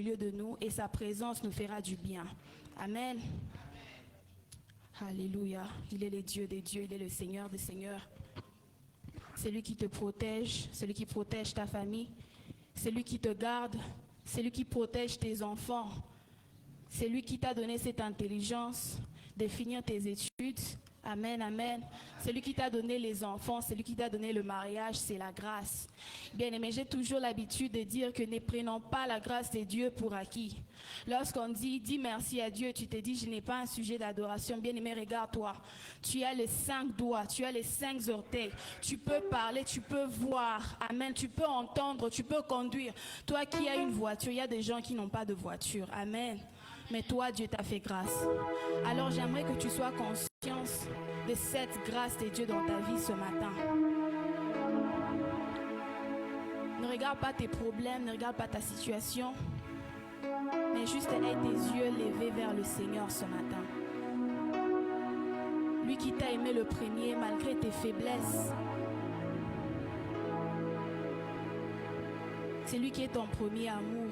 milieu de nous et sa présence nous fera du bien. Amen. Alléluia. Il est le Dieu des dieux, il est le Seigneur des seigneurs. C'est lui qui te protège, c'est lui qui protège ta famille, c'est lui qui te garde, c'est lui qui protège tes enfants. C'est lui qui t'a donné cette intelligence de finir tes études. Amen, amen. C'est lui qui t'a donné les enfants, c'est lui qui t'a donné le mariage, c'est la grâce. Bien-aimé, j'ai toujours l'habitude de dire que ne prenons pas la grâce de Dieu pour acquis. Lorsqu'on dit, dis merci à Dieu, tu te dis, je n'ai pas un sujet d'adoration. Bien-aimé, regarde-toi. Tu as les 5 doigts, tu as les 5 orteils. Tu peux parler, tu peux voir. Amen. Tu peux entendre, tu peux conduire. Toi qui as une voiture, il y a des gens qui n'ont pas de voiture. Amen. Mais toi, Dieu t'a fait grâce. Alors j'aimerais que tu sois conscient de cette grâce de Dieu dans ta vie ce matin. Ne regarde pas tes problèmes, ne regarde pas ta situation, mais juste aie tes yeux levés vers le Seigneur ce matin. Lui qui t'a aimé le premier malgré tes faiblesses. C'est lui qui est ton premier amour.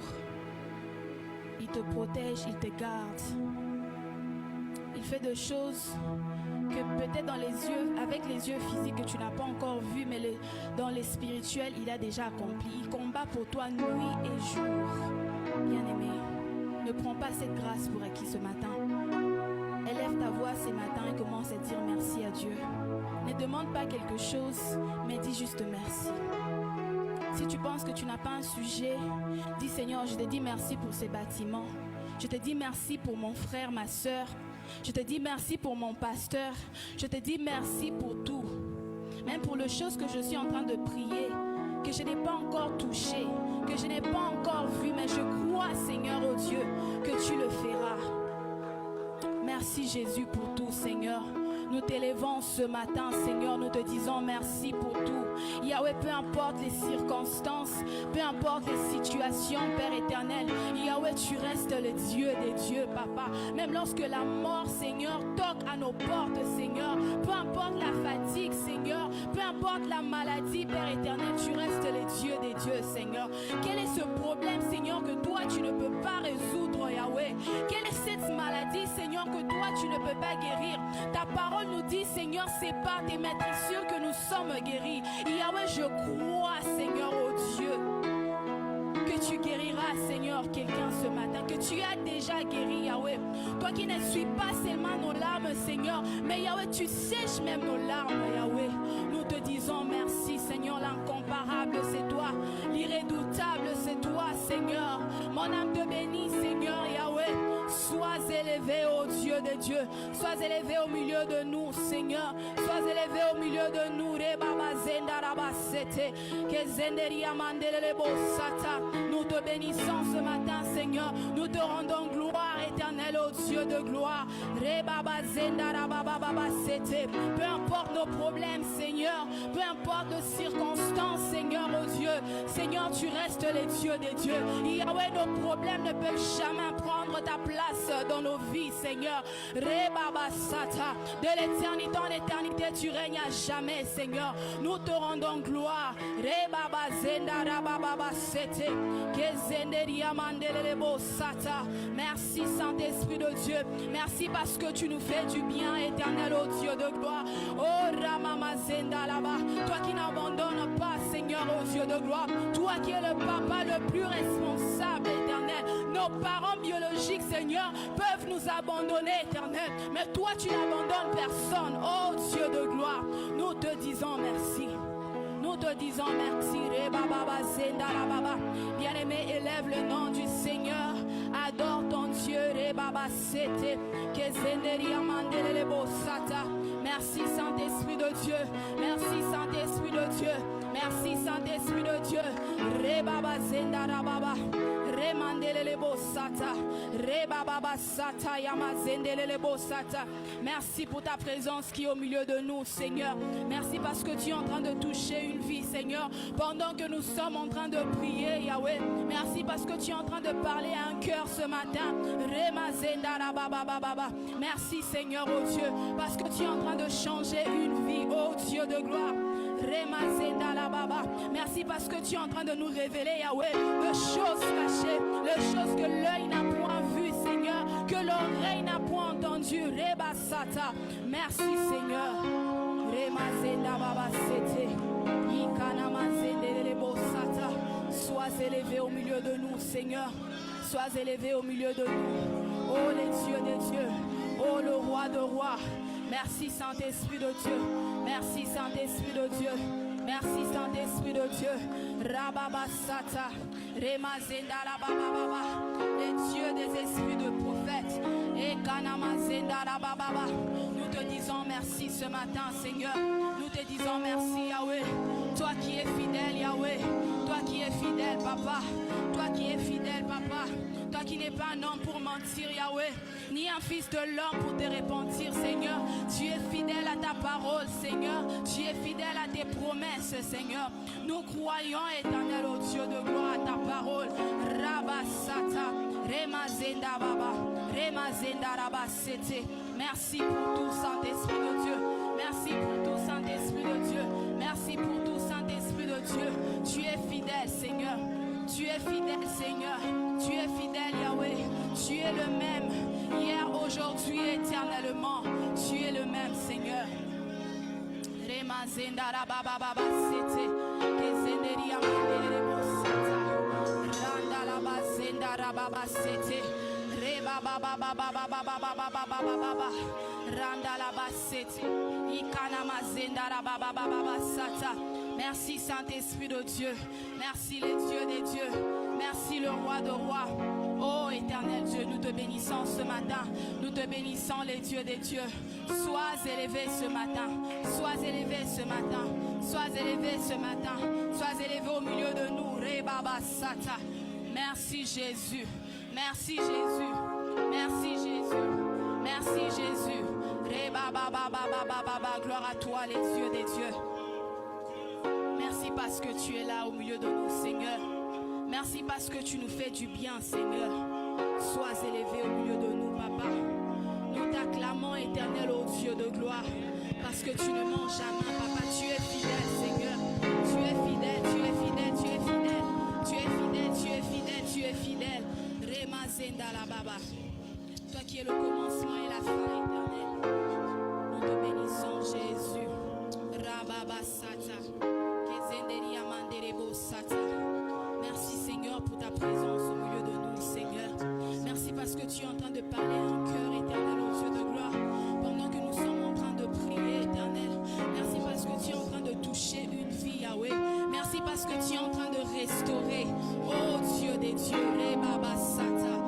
Il te protège, il te garde. Il fait des choses que peut-être dans les yeux, avec les yeux physiques que tu n'as pas encore vu, mais dans les spirituels, il a déjà accompli. Il combat pour toi nuit et jour. Bien-aimé, ne prends pas cette grâce pour acquis ce matin. Élève ta voix ce matin et commence à dire merci à Dieu. Ne demande pas quelque chose, mais dis juste merci. Si tu penses que tu n'as pas un sujet, dis Seigneur, je te dis merci pour ces bâtiments. Je te dis merci pour mon frère, ma soeur. Je te dis merci pour mon pasteur. Je te dis merci pour tout. Même pour les choses que je suis en train de prier, que je n'ai pas encore touché, que je n'ai pas encore vu, mais je crois, Seigneur, oh Dieu, que tu le feras. Merci Jésus pour tout, Seigneur. Nous t'élevons ce matin, Seigneur, nous te disons merci pour tout. Yahweh, peu importe les circonstances, peu importe les situations, Père éternel, Yahweh, tu restes le Dieu des dieux, Papa. Même lorsque la mort, Seigneur, toque à nos portes, Seigneur, peu importe la fatigue, Seigneur, peu importe la maladie, Père éternel, tu restes le Dieu des dieux, Seigneur. Quel est ce problème, Seigneur, que toi, tu ne peux pas résoudre, Yahweh? Quelle est cette maladie, Seigneur, que toi, tu ne peux pas guérir? Ta parole nous dit, Seigneur, c'est par tes maîtrisures que nous sommes guéris. Yahweh, je crois, Seigneur, oh Dieu, que tu guériras, Seigneur, quelqu'un ce matin, que tu as déjà guéri, Yahweh. Toi qui ne suis pas seulement nos larmes, Seigneur, mais Yahweh, tu sèches même nos larmes, Yahweh. Nous te disons merci, Seigneur, l'incomparable, c'est toi. L'irrédoutable, c'est toi, Seigneur. Mon âme te bénit, Seigneur, Yahweh. Sois élevé, ô Dieu de Dieu. Sois élevé au milieu de nous, Seigneur. Sois élevé au milieu de nous. Nous te bénissons ce matin, Seigneur. Nous te rendons gloire éternelle, ô Dieu de gloire. Peu importe nos problèmes, Seigneur. Peu importe nos circonstances, Seigneur, ô Dieu. Seigneur, tu restes le Dieu des dieux. Yahweh, nos problèmes ne peuvent jamais prendre ta place dans nos vies, Seigneur. De l'éternité en éternité, tu règnes à jamais, Seigneur. Nous te rendons gloire. Merci, Saint-Esprit de Dieu. Merci parce que tu nous fais du bien, éternel, ô Dieu de gloire. Oh, Ramamazenda là-bas. Toi qui n'abandonnes pas, Seigneur, ô Dieu de gloire. Toi qui es le papa le plus responsable, éternel. Nos parents biologiques, Seigneur, peuvent nous abandonner, éternel. Mais toi, tu n'abandonnes personne, ô Dieu de gloire. Nous te disons merci. Nous te disons merci. Bien-aimé, élève le nom du Seigneur. Adore ton Dieu. Merci, Saint-Esprit de Dieu. Merci, Saint-Esprit de Dieu. Merci, Saint-Esprit de Dieu. Rebaba zenda rababa. Remandelele bosata. Rebaba sata yamazendelele bosata. Merci pour ta présence qui est au milieu de nous, Seigneur. Merci parce que tu es en train de toucher une vie, Seigneur, pendant que nous sommes en train de prier, Yahweh. Merci parce que tu es en train de parler à un cœur ce matin. Remazenda rababa. Merci, Seigneur, oh Dieu, parce que tu es en train de changer une vie, oh Dieu de gloire. Merci parce que tu es en train de nous révéler, Yahweh, les choses cachées, les choses que l'œil n'a point vues, Seigneur, que l'oreille n'a point entendu. Rebasata. Merci, Seigneur. Sois élevé au milieu de nous, Seigneur. Sois élevé au milieu de nous. Oh, les dieux des dieux. Oh, le roi de rois. Merci, Saint-Esprit de Dieu. Merci, Saint-Esprit de Dieu. Merci, Saint-Esprit de Dieu. Rababasata. Remazenda Rabababa. Les dieux des esprits de prophètes. Et Kanamazenda Rabababa. Nous te disons merci ce matin, Seigneur. Nous te disons merci, Yahweh. Toi qui es fidèle, Yahweh. Toi qui es fidèle, Papa. Toi qui es fidèle, Papa. Toi qui n'es pas un homme pour mentir, Yahweh, ni un fils de l'homme pour te repentir, Seigneur. Tu es fidèle à ta parole, Seigneur. Tu es fidèle à tes promesses, Seigneur. Nous croyons, éternel, au Dieu de gloire, à ta parole. Rabasata, Remazenda Baba, Remazenda Rabasete. Merci pour tout, Saint-Esprit de Dieu. Merci pour tout, Saint-Esprit de Dieu. Merci pour tout, Saint-Esprit de Dieu. Tu es fidèle, Seigneur. Tu es fidèle, Seigneur. Tu es fidèle, Yahweh. Tu es le même hier, aujourd'hui, éternellement. Tu es le même, Seigneur. Remazenda Rabababa Sete. Kezenderia Manderebo Sata. Randa Labazenda Rababa Sete. Rebabababababababababababa. Randa Labasete. Ikana Mazenda Rabababa Sata. Merci Saint-Esprit de Dieu. Merci les dieux des dieux. Merci le roi de rois. Oh éternel Dieu, nous te bénissons ce matin. Nous te bénissons les dieux des dieux. Sois élevé ce matin. Sois élevé ce matin. Sois élevé ce matin. Sois élevé au milieu de nous. Rebaba Sata. Merci Jésus. Merci Jésus. Merci Jésus. Merci Jésus. Rebababababababa. Gloire à toi les dieux des dieux. Merci parce que tu es là au milieu de nous, Seigneur. Merci parce que tu nous fais du bien, Seigneur. Sois élevé au milieu de nous, Papa. Nous t'acclamons, éternel, ô Dieu de gloire. Parce que tu ne mens jamais, Papa. Tu es fidèle, Seigneur. Tu es fidèle, tu es fidèle, tu es fidèle. Tu es fidèle, tu es fidèle, tu es fidèle. Remazenda la Baba. Toi qui es le commencement et la fin, éternel. Nous te bénissons, Jésus. Rababa Sata. Merci Seigneur pour ta présence au milieu de nous, Seigneur. Merci parce que tu es en train de parler à un cœur éternel au Dieu de gloire. Pendant que nous sommes en train de prier, éternel. Merci parce que tu es en train de toucher une vie, Yahweh. Merci parce que tu es en train de restaurer. Oh Dieu des dieux. Rebaba Sata.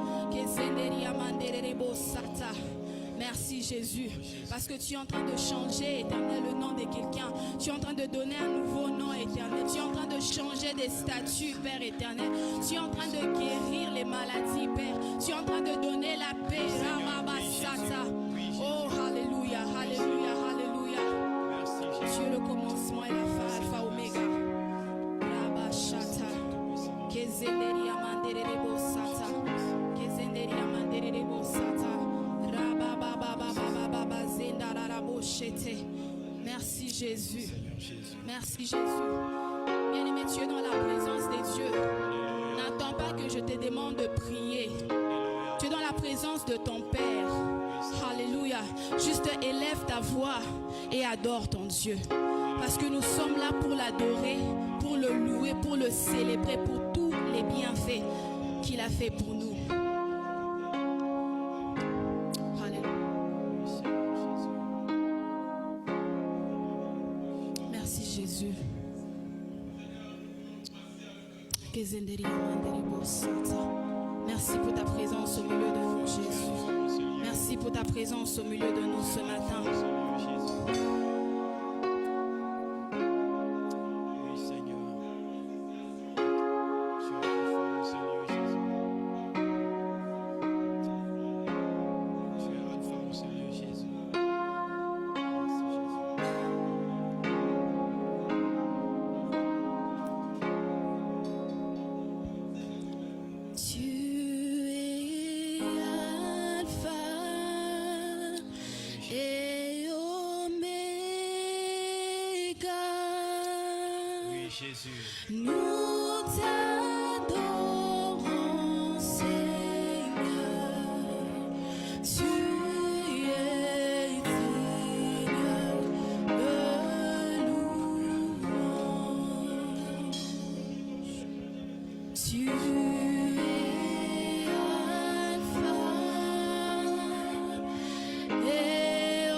Merci Jésus, parce que tu es en train de changer, éternel, le nom de quelqu'un. Tu es en train de donner un nouveau nom, éternel. Tu es en train de changer des statuts, Père éternel. Tu es en train de guérir les maladies, Père. Tu es en train de donner la paix. Oh, alléluia, alléluia, alléluia. Tu es le commencement et la fin, Alpha, Oméga. Rabashata. Kezenderia manderebo sata. Kezenderia manderebo sata. Merci Jésus. Merci Jésus. Bien-aimé, tu es dans la présence des dieux. N'attends pas que je te demande de prier. Tu es dans la présence de ton Père. Alléluia. Juste élève ta voix et adore ton Dieu. Parce que nous sommes là pour l'adorer, pour le louer, pour le célébrer, pour tous les bienfaits qu'il a fait pour nous. Merci pour ta présence au milieu de nous, Jésus. Merci pour ta présence au milieu de nous ce matin. Et Oméga. Jésus. Nous t'adorons, Seigneur. Tu es Seigneur de louange. Tu es Alpha et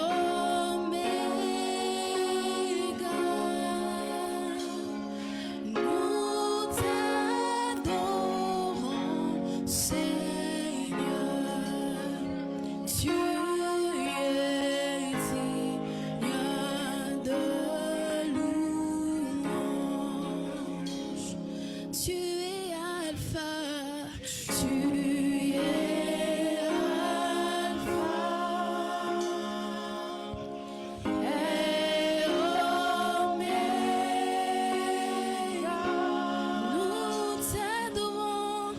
Oméga. Nous t'adorons, Seigneur. Tu es Seigneur de louange. Tu es Alpha, tu es Alpha et Oméga. Nous t'adorons,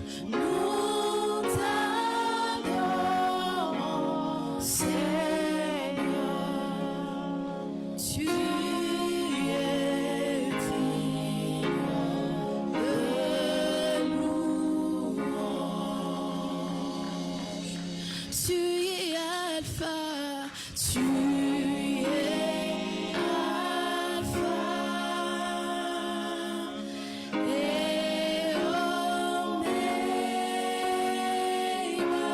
Seigneur. Tu es tu es Alpha, tu es Alpha et Oméga.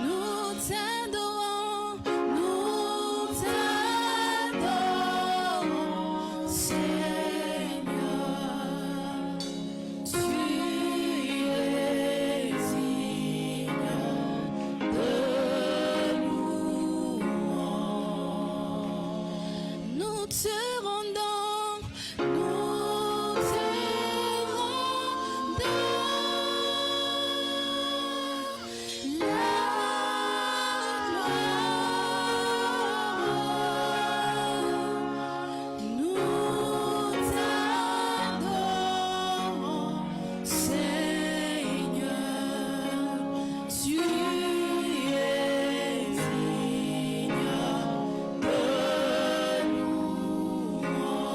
Nous t'adorons, Seigneur. Tu es Seigneur de louange. Nous te rendons, la gloire. Nous t'adorons, Seigneur. Tu es Seigneur de louange.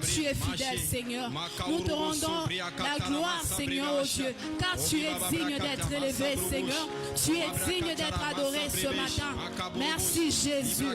Tu es fidèle, Seigneur. Nous te rendons la gloire, Seigneur, oh Dieu, car tu es digne d'être élevé, Seigneur. Tu es digne d'être adoré ce matin. Merci Jésus.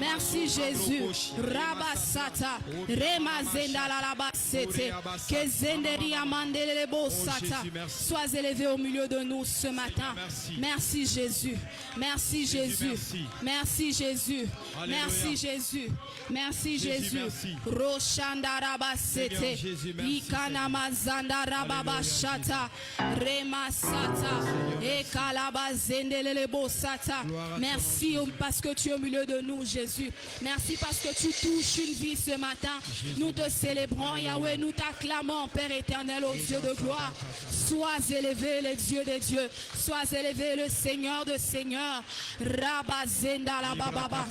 Merci Jésus. Rabasata, Remazenda Larabasete, Kezenderi Amandele Bosata. Sois élevé au milieu de nous ce matin. Merci Jésus. Merci Jésus. Merci Jésus. Merci Jésus. Merci Jésus. Roshanda Rabasete, Ikanamazanda Rababashata, Remasata, Ekalabazendele Bosata. Merci parce que tu es au milieu de nous, Jésus. Merci parce que tu touches une vie ce matin. Nous te célébrons, Yahweh. Nous t'acclamons, Père éternel, au Dieu de gloire. Sois élevé, le Dieu des dieux. Sois élevé, le Seigneur de seigneurs. Rabazenda la bababa.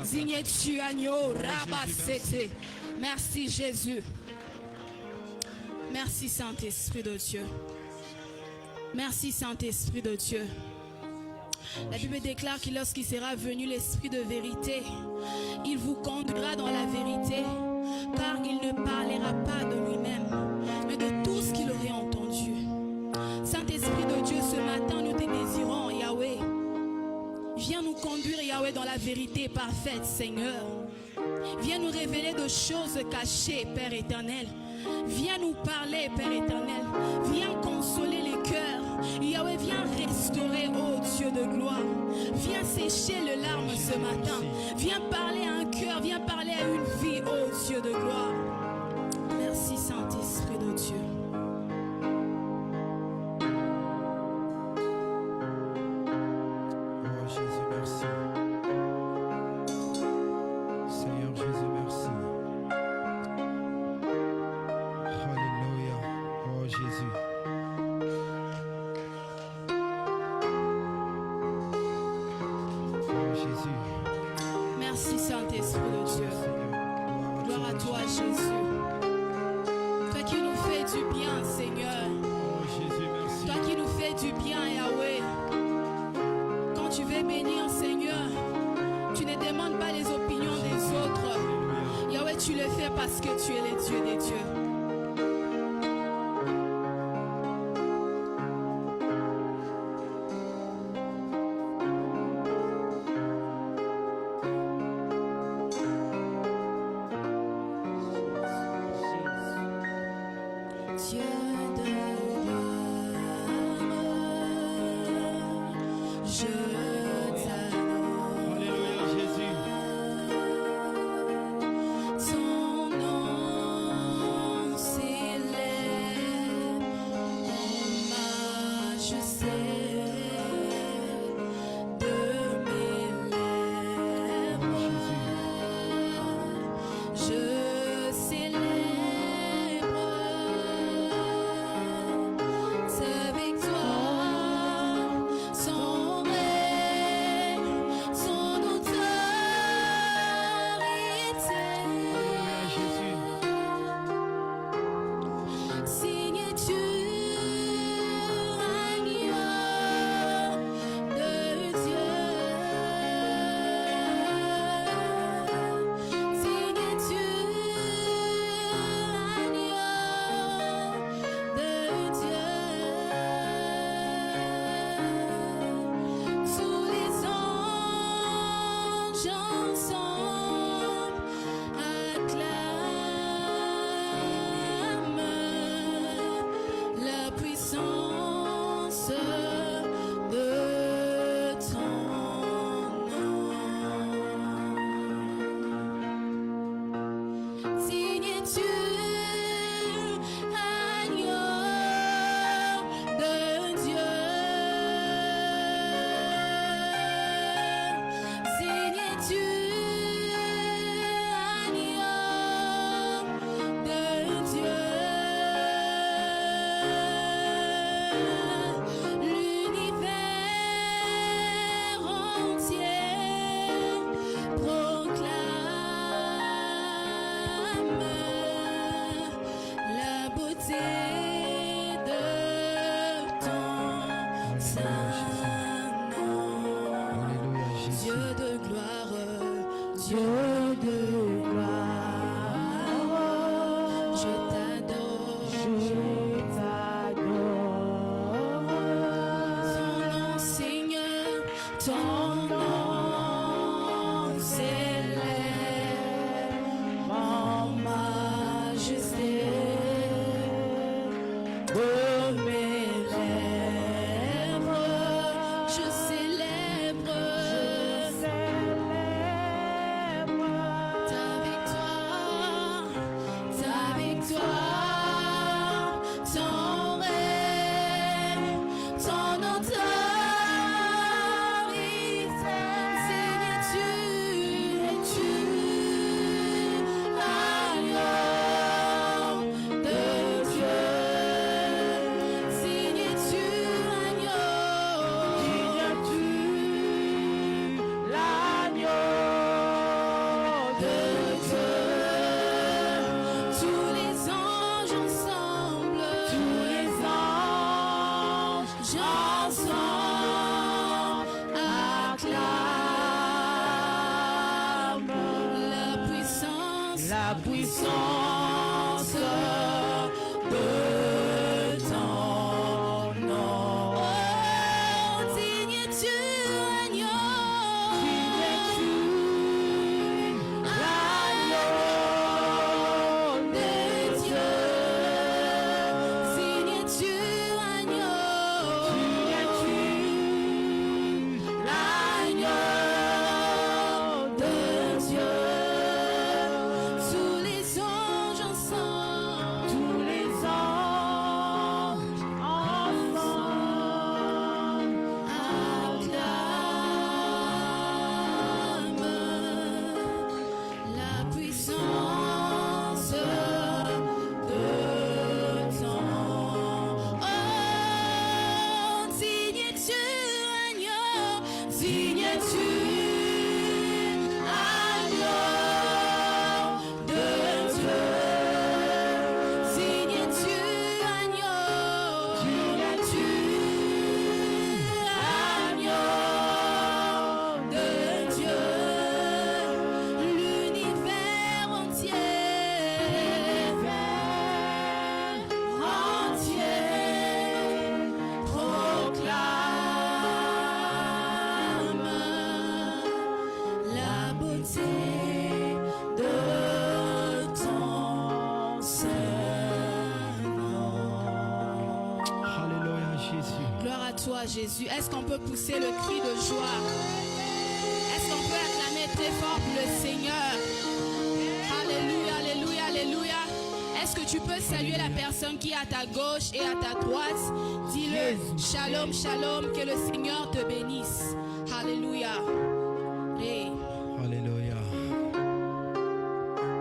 Zigne tu agneau. Rabasete. Merci Jésus. Merci Saint-Esprit de Dieu. Merci Saint-Esprit de Dieu. La Bible déclare que lorsqu'il sera venu l'Esprit de vérité, il vous conduira dans la vérité, car il ne parlera pas de lui-même, mais de tout ce qu'il aurait entendu. Saint-Esprit de Dieu, ce matin, nous te désirons, Yahweh. Viens nous conduire, Yahweh, dans la vérité parfaite, Seigneur. Viens nous révéler de choses cachées, Père éternel. Viens nous parler, Père éternel. Viens consoler les cœurs. Yahweh, viens restaurer, ô Dieu de gloire. Viens sécher les larmes ce matin. Viens parler à un cœur, viens parler à une vie, ô Dieu de gloire. Merci Saint-Esprit de Dieu. Oh Jésus, merci. Seigneur Jésus, merci. Alléluia. Oh Jésus. Oh Jésus. Merci Saint-Esprit de Dieu. Seigneur, Gloire à toi, Jésus. Toi qui nous fais du bien, Seigneur. Oh Jésus, merci. Toi qui nous fais du bien, Yahweh. Quand tu veux bénir, Seigneur, tu ne demandes pas les opinions des autres. Alléluia. Yahweh, tu le fais parce que tu es le Dieu des dieux. Dieu de gloire, je t'adore. Alléluia, Jésus. Ton nom s'élève en majesté de mes lèvres. Je célèbre sa victoire, son règne, son autorité. Alléluia, Jésus. Signe tu agneau ton nom s'élève en majesté. De mes lèvres, je célèbre ta victoire, ton règne, ton autorité. Seigneur, tu es-tu l'agneau de Dieu. Seigneur, tu l'agneau de Dieu. Tous les anges ensemble, acclament la puissance de ton nom. Oh, digne tu l'agneau de Dieu. Digne tu l'agneau de Dieu. Tous les anges ensemble, acclament la puissance de ton nom. Oh, digne tu l'agneau de Dieu. Digne tu l'agneau de Dieu. L'univers entier proclame la beauté de ton Saint-Nom. Alléluia, Jésus. Gloire à toi, Jésus. Est-ce qu'on peut pousser le cri de joie? Est-ce qu'on peut acclamer très fort pour le Seigneur? Alléluia, alléluia, alléluia. Est-ce que tu peux saluer la personne qui est à ta gauche et à ta droite? Dis-le, shalom, shalom, que le Seigneur te bénisse. Alléluia. Hey. Alléluia.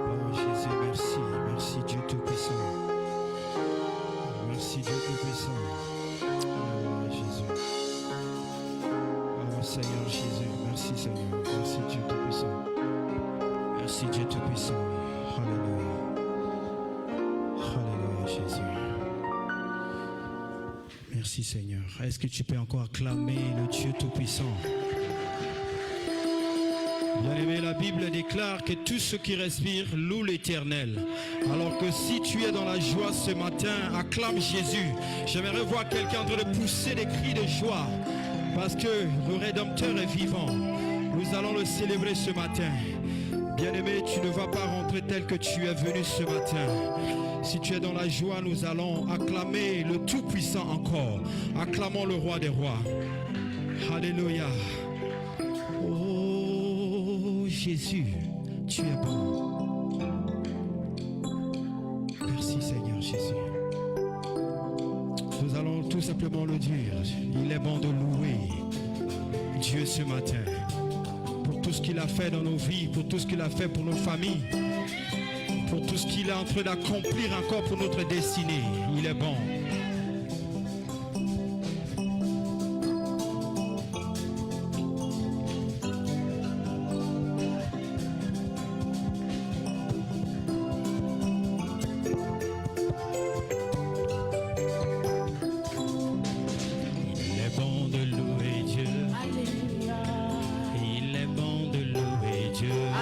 Oh Jésus, merci. Merci Dieu Tout-Puissant. Merci Dieu Tout-Puissant. Oh Jésus. Oh Seigneur Jésus. Merci Seigneur. Merci Dieu Tout-Puissant. Merci Dieu Tout-Puissant. Alléluia. Alléluia Jésus. Merci Seigneur. Est-ce que tu peux encore acclamer le Dieu Tout-Puissant? Bien-aimé, la Bible déclare que tout ce qui respire loue l'Éternel. Alors que si tu es dans la joie ce matin, acclame Jésus. J'aimerais voir quelqu'un en train de pousser des cris de joie. Parce que le Rédempteur est vivant. Nous allons le célébrer ce matin. Bien-aimé, tu ne vas pas rentrer tel que tu es venu ce matin. Si tu es dans la joie, nous allons acclamer le Tout-Puissant encore. Acclamons le Roi des Rois. Alléluia. Oh Jésus, tu es bon. Merci Seigneur Jésus. Nous allons tout simplement le dire. Il est bon de louer Dieu ce matin. Pour tout ce qu'il a fait dans nos vies, pour tout ce qu'il a fait pour nos familles, pour tout ce qu'il est en train d'accomplir encore pour notre destinée. Il est bon.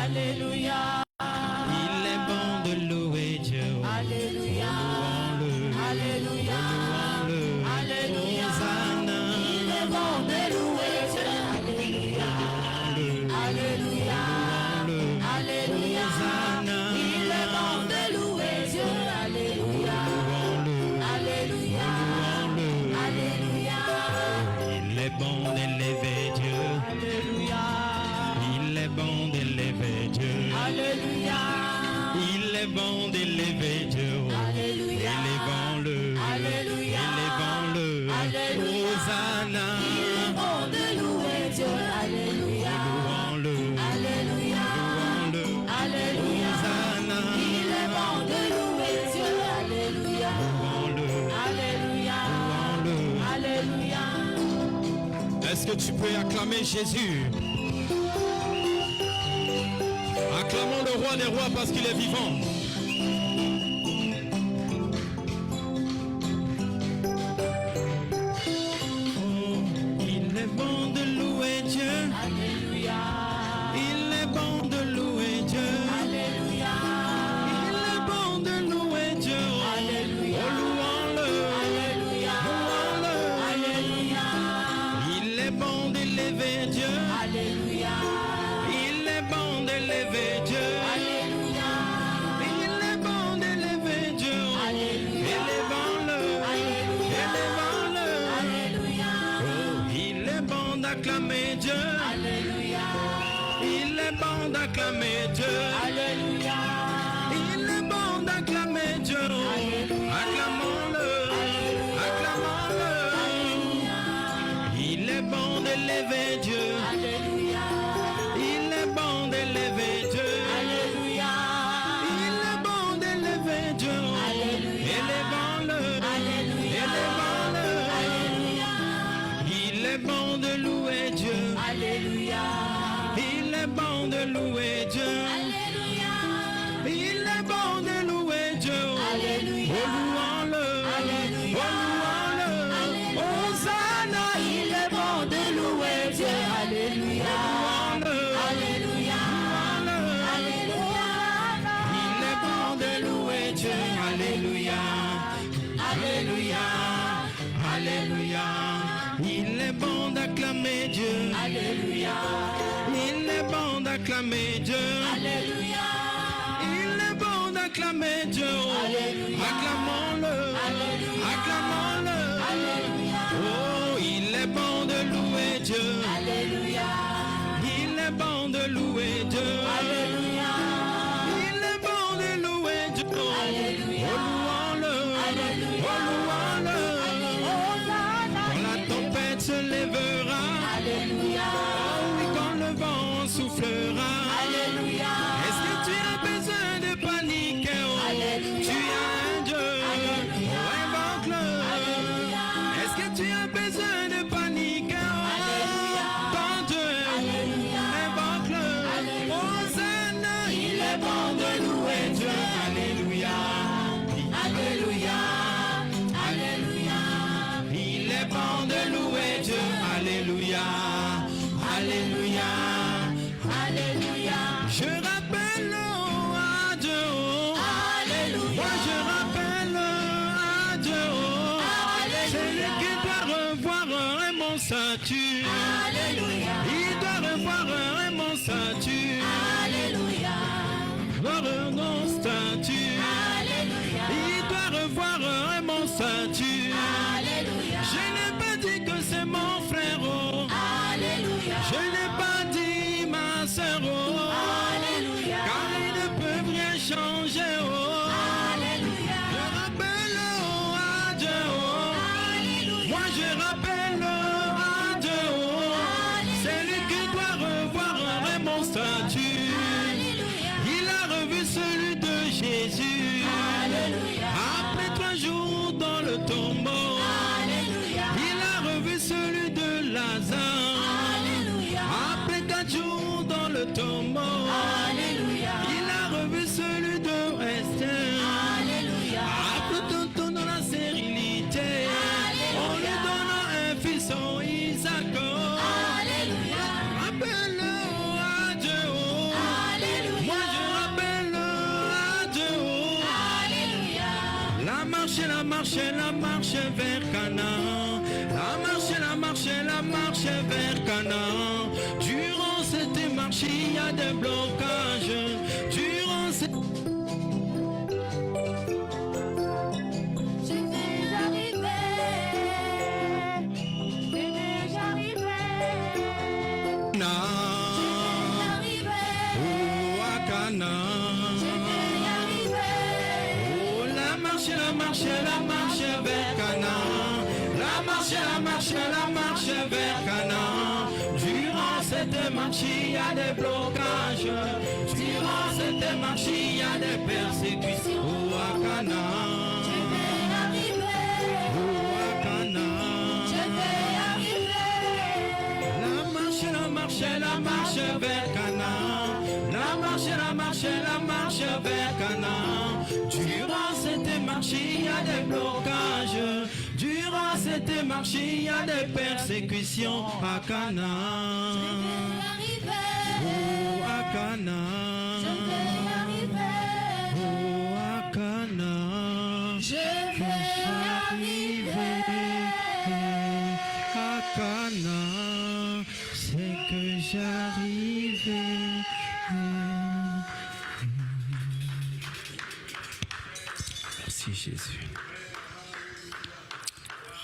Alléluia. est bon d'élever Dieu. Alléluia. Élevons-le. Alléluia. Élevons-le. Alléluia. Hosanna. Il est bon de louer Dieu. Alléluia. Louons-le. Alléluia. Louons-le. Alléluia. Hosanna. Il est bon de louer Dieu. Alléluia. Louons-le. Alléluia. Louons-le. Alléluia. Est-ce que tu peux acclamer Jésus? Acclamons le roi des rois parce qu'il est vivant. Oh, il est bon de louer Dieu. Alléluia. Il est bon de louer Dieu. Alléluia. Il est bon de louer Dieu. Alléluia. Oh, louons-le. Alléluia. Louons-le. Alléluia. Il est bon d'élever Dieu. Alléluia. Il est bon d'élever Dieu. Alléluia. Il est bon d'élever Dieu. Alléluia. Élevons-le. Alléluia. Élevons-le. Alléluia. Oh, il est bon d'acclamer Dieu. Alléluia. Il est bon d'acclamer Dieu. Alléluia. Il est bon d'acclamer Dieu. Acclamons-le. Acclamons-le. Il est bon d'élever Dieu. Alléluia. Il est bon d'élever Dieu. Alléluia. Il est bon d'élever Dieu. Alléluia. Élevons-le. Alléluia. Élevons-le. Alléluia. Il est bon de louer Dieu. Alléluia. Il est bon de louer Dieu. Alléluia. Il est bon de louer Dieu. Alléluia. Oh, louons-le. Alléluia. Oh, louons-le. Alléluia. Hosanna. Il est bon de louer Dieu. Alléluia. Louons-le. Alléluia. Louons-le. Alléluia. Il est bon de louer Dieu. Alléluia. Alléluia. Alléluia. Il est bon d'acclamer Dieu. Alléluia. Il est bon d'acclamer Dieu. Alléluia. Il est bon d'acclamer Dieu. Alléluia. Acclamons-le. Alléluia. Acclamons-le. Alléluia. Oh, il est bon de louer Dieu. Alléluia. Il est bon de louer Dieu. Alléluia. Il est bon de louer Dieu. Alléluia. Oh, louons-le. Alléluia. Oh, louons-le. Hosanna. Quand la tempête se lèvera. Alléluia. Oh oui, quand le vent soufflera. Alléluia. Est-ce que tu as besoin de paniquer? Oh, Alléluia. tu as un Dieu. Alléluia. Oh, invoque-le. Alléluia. Est-ce que tu as besoin de paniquer? Oh, Alléluia. ton Dieu. Alléluia. Invoque-le. Alléluia. Hosanna. Il est bon de louer Dieu. Alléluia. Alléluia. Alléluia. Il est bon de louer Dieu. Alléluia. Alléluia. Alléluia. Je rappelle à Dieu. Alléluia. Moi je rappelle à Dieu. C'est lui qui doit revoir mon statut. Alléluia. Il doit revoir mon statut. Alléluia. Revoir mon statut. Alléluia. Il doit revoir mon statut. Alléluia. Je n'ai pas dit que c'est mon frère. Oh. Alléluia. Je n'ai pas dit ma sœur. Oh. Alléluia. Car ils ne peuvent rien changer. Oh. Alléluia. Je rappelle à Dieu. Alléluia. Moi je rappelle à Dieu. C'est lui qui doit revoir mon statut. Alléluia. Il a revu celui de Jésus. Alléluia. Après 3 jours dans le tombeau. Alléluia. Il a revu celui de Lazare. Alléluia. Après 4 jours dans le tombeau. Alléluia. Il a revu celui de Esther. Alléluia. Après tout dans la stérilité. On lui donna un fils, oh, Isaac. Alléluia. Rappelle à Dieu. Alléluia. Moi je rappelle à Dieu. Alléluia. La marche vers Canaan. La marche vers Canaan. Durant cette marche, il y a des blocages. Durant cette... Je vais arriver. Je vais arriver. Canaan. Arriver. Oh, à Canaan. Je vais arriver. vers Canaan. La marche vers Canaan. Durant cette marche, il y a des blocages. Durant cette marche, il y a des persécutions. Oh, à Canaan. Je vais arriver. Oh, à Canaan. Je vais arriver. La marche vers Canaan. La marche vers Canaan. Durant cette marche, il y a des blocages. Durant cette marche, il y a des persécutions à Canaan. Je vais arriver. Oh, à Canaan. Je vais arriver. Oh, à Canaan. Je vais arriver. À Canaan, c'est que j'arrivais. Merci Jésus.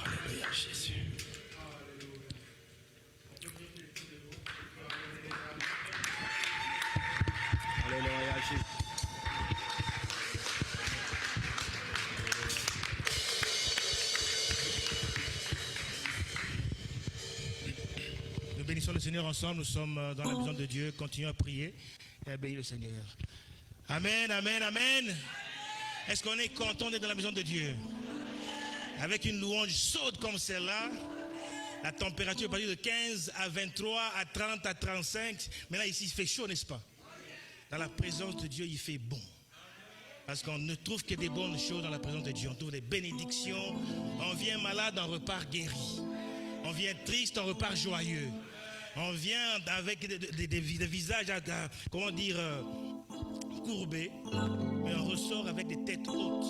Alléluia Jésus. Alléluia Jésus. Nous bénissons le Seigneur ensemble, nous sommes dans la maison de Dieu, continuons à prier et à bénir le Seigneur. Amen, amen, amen. Est-ce qu'on est content d'être dans la maison de Dieu? Avec une louange chaude comme celle-là, la température est partie de 15 à 23, à 30, à 35. Mais là, ici, il fait chaud, n'est-ce pas? Dans la présence de Dieu, il fait bon. Parce qu'on ne trouve que des bonnes choses dans la présence de Dieu. On trouve des bénédictions. On vient malade, on repart guéri. On vient triste, on repart joyeux. On vient avec des visages, comment dire, courbés. Mais on ressort avec des têtes hautes.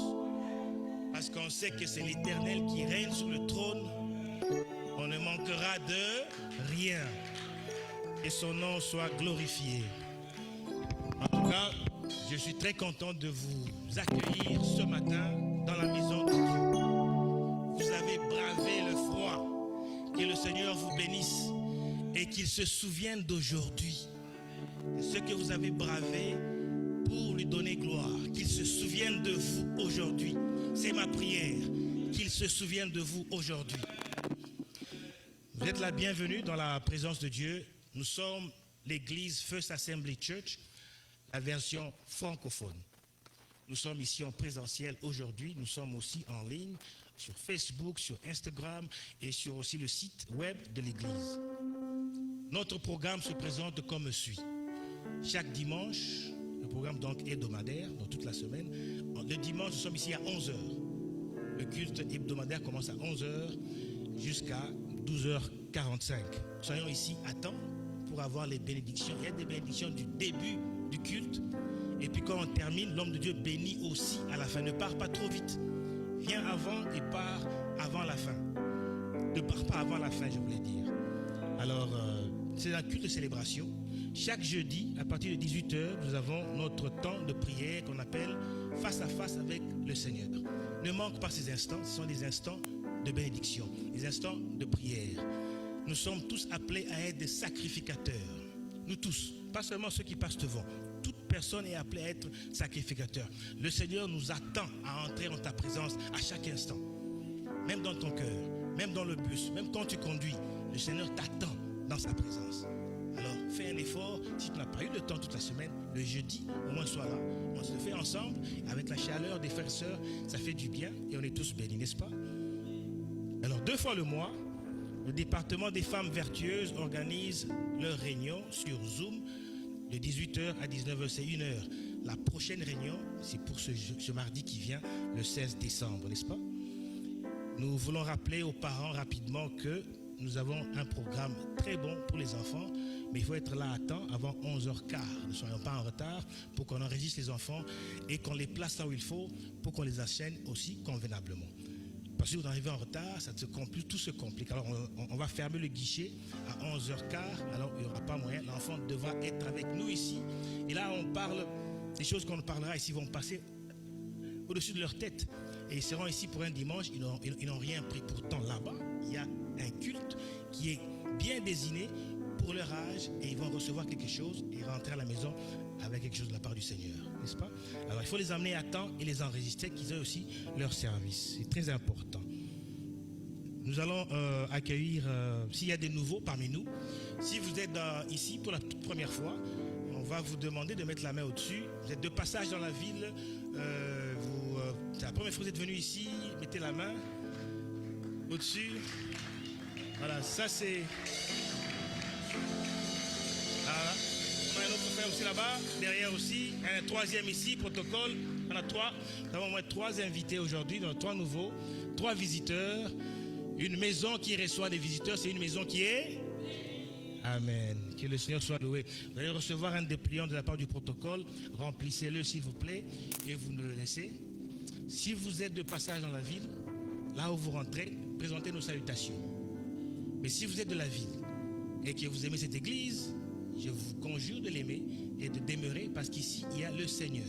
Parce qu'on sait que c'est l'Éternel qui règne sur le trône. On ne manquera de rien. Et son nom soit glorifié. En tout cas, je suis très content de vous accueillir ce matin dans la maison de Dieu. Vous avez bravé le froid. Que le Seigneur vous bénisse et qu'il se souvienne d'aujourd'hui. Ce que vous avez bravé pour lui donner gloire. Qu'il se souvienne de vous aujourd'hui. C'est ma prière. Qu'il se souvienne de vous aujourd'hui. Vous êtes la bienvenue dans la présence de Dieu. Nous sommes l'église First Assembly Church, la version francophone. Nous sommes ici en présentiel aujourd'hui. Nous sommes aussi en ligne sur Facebook, sur Instagram et sur aussi le site web de l'église. Notre programme se présente comme suit. Chaque dimanche, le programme donc hebdomadaire, dans toute la semaine. Le dimanche, nous sommes ici à 11h. Le culte hebdomadaire commence à 11h jusqu'à 12h45. Soyons ici à temps pour avoir les bénédictions. Il y a des bénédictions du début du culte. Et puis quand on termine, l'homme de Dieu bénit aussi à la fin. Ne pars pas trop vite. Viens avant et pars avant la fin. Ne pars pas avant la fin, je voulais dire. Alors, c'est un culte de célébration. Chaque jeudi, à partir de 18h, nous avons notre temps de prière qu'on appelle face à face avec le Seigneur. Ne manque pas ces instants, ce sont des instants de bénédiction, des instants de prière. Nous sommes tous appelés à être des sacrificateurs. Nous tous, pas seulement ceux qui passent devant. Toute personne est appelée à être sacrificateur. Le Seigneur nous attend à entrer en ta présence à chaque instant. Même dans ton cœur, même dans le bus, même quand tu conduis, le Seigneur t'attend dans sa présence. Alors, fais un effort. Si tu n'as pas eu le temps toute la semaine, le jeudi, au moins sois là. On se le fait ensemble, avec la chaleur des frères et sœurs, ça fait du bien et on est tous bénis, n'est-ce pas? Alors, 2 fois le mois, le département des femmes vertueuses organise leur réunion sur Zoom de 18h à 19h, c'est 1h. La prochaine réunion, c'est pour ce mardi qui vient, le 16 décembre, n'est-ce pas? Nous voulons rappeler aux parents rapidement que nous avons un programme très bon pour les enfants, mais il faut être là à temps avant 11h15. Ne soyons pas en retard pour qu'on enregistre les enfants et qu'on les place là où il faut pour qu'on les enchaîne aussi convenablement. Parce que si vous arrivez en retard, ça se complique, tout se complique. Alors on va fermer le guichet à 11h15, alors il n'y aura pas moyen. L'enfant devra être avec nous ici. Et là on parle, des choses qu'on parlera ici vont passer au-dessus de leur tête. Et ils seront ici pour un dimanche, ils n'ont rien pris. Pourtant là-bas, il y a un culte qui est bien désigné pour leur âge et ils vont recevoir quelque chose et rentrer à la maison avec quelque chose de la part du Seigneur. n'est-ce pas? Alors il faut les amener à temps et les enregistrer, qu'ils aient aussi leur service. C'est très important. Nous allons accueillir, s'il y a des nouveaux parmi nous, si vous êtes ici pour la toute première fois, on va vous demander de mettre la main au-dessus. Vous êtes de passage dans la ville, c'est la première fois que vous êtes venu ici, mettez la main au-dessus. Voilà, ça c'est... Voilà. On a un autre frère aussi là-bas, derrière aussi, un troisième ici, protocole. On a trois. Nous avons au moins 3 invités aujourd'hui, donc 3 nouveaux, 3 visiteurs. Une maison qui reçoit des visiteurs, c'est une maison qui est... Amen. Que le Seigneur soit loué. Vous allez recevoir un dépliant de la part du protocole. Remplissez-le s'il vous plaît et vous nous le laissez. Si vous êtes de passage dans la ville, là où vous rentrez, présentez nos salutations. Mais si vous êtes de la ville et que vous aimez cette église, je vous conjure de l'aimer et de demeurer parce qu'ici, il y a le Seigneur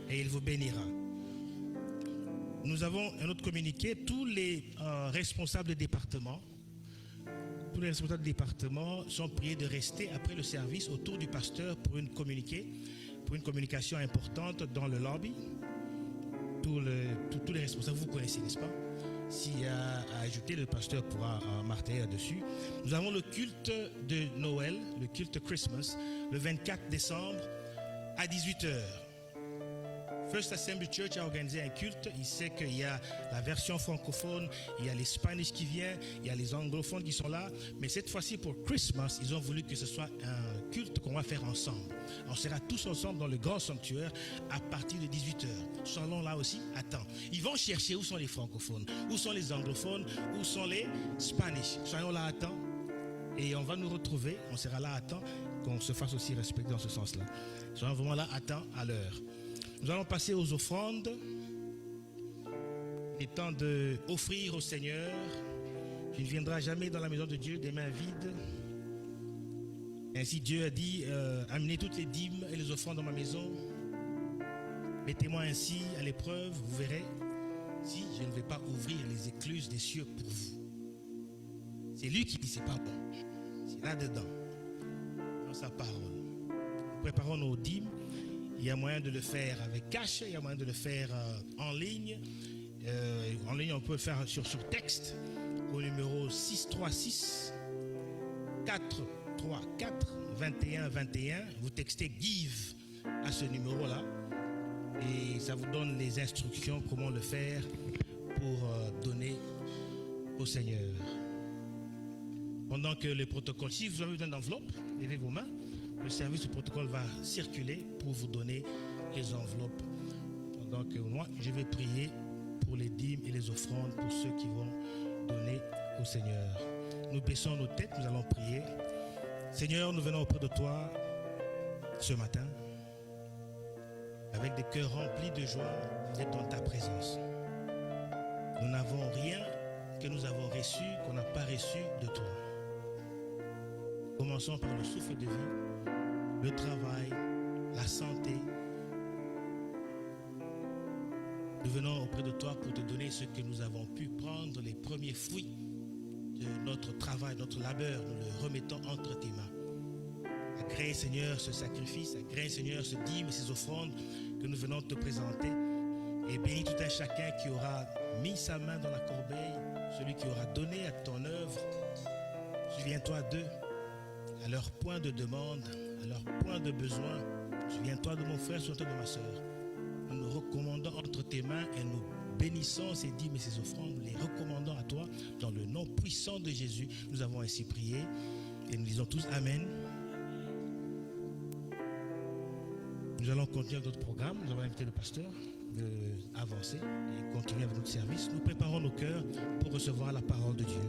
et il vous bénira. Nous avons un autre communiqué. Tous les responsables de département, sont priés de rester après le service autour du pasteur pour une communication importante dans le lobby. Tous les responsables, vous connaissez, n'est-ce pas? S'il y a à ajouter, le pasteur pourra marteler là-dessus. Nous avons le culte de Noël, le culte Christmas, le 24 décembre à 18h. First Assembly Church a organisé un culte. Il sait qu'il y a la version francophone, il y a les Spanish qui viennent, il y a les anglophones qui sont là. Mais cette fois-ci, pour Christmas, ils ont voulu que ce soit un culte qu'on va faire ensemble. On sera tous ensemble dans le grand sanctuaire à partir de 18h. Soyons là aussi à temps. Ils vont chercher où sont les francophones, où sont les anglophones, où sont les Spanish. Soyons là à temps et on va nous retrouver. On sera là à temps, qu'on se fasse aussi respecter dans ce sens-là. Soyons vraiment là à temps, à l'heure. Nous allons passer aux offrandes. Il est temps d'offrir au Seigneur. Tu ne viendras jamais dans la maison de Dieu des mains vides. Ainsi Dieu a dit, amenez toutes les dîmes et les offrandes dans ma maison. Mettez-moi ainsi à l'épreuve, vous verrez si je ne vais pas ouvrir les écluses des cieux pour vous. C'est lui qui dit, c'est pas bon. C'est là-dedans, dans sa parole. Nous préparons nos dîmes. Il y a moyen de le faire avec cash, il y a moyen de le faire en ligne. En ligne, on peut le faire sur texte au numéro 636 434 21 21. Vous textez GIVE à ce numéro-là et ça vous donne les instructions comment le faire pour donner au Seigneur. Pendant que le protocole, si vous avez besoin d'enveloppe, levez vos mains. Le service du protocole va circuler pour vous donner les enveloppes. Pendant que moi, je vais prier pour les dîmes et les offrandes pour ceux qui vont donner au Seigneur. Nous baissons nos têtes, nous allons prier. Seigneur, nous venons auprès de toi ce matin avec des cœurs remplis de joie d'être dans ta présence. Nous n'avons rien que nous avons reçu, qu'on n'a pas reçu de toi. Commençons par le souffle de vie, le travail, la santé. Nous venons auprès de toi pour te donner ce que nous avons pu prendre, les premiers fruits de notre travail, notre labeur. Nous le remettons entre tes mains. Agrée, Seigneur, ce sacrifice, agrée, Seigneur, ce dîme et ces offrandes que nous venons te présenter. Et bénis tout un chacun qui aura mis sa main dans la corbeille, celui qui aura donné à ton œuvre. Souviens-toi d'eux, à leur point de demande, à leur point de besoin. Souviens-toi de mon frère, souviens-toi de ma soeur. Nous nous recommandons entre tes mains et nous bénissons ces dîmes et ces offrandes, nous les recommandons à toi dans le nom puissant de Jésus. Nous avons ainsi prié et nous disons tous Amen. Nous allons continuer avec notre programme. Nous avons invité le pasteur d'avancer et continuer avec notre service. Nous préparons nos cœurs pour recevoir la parole de Dieu.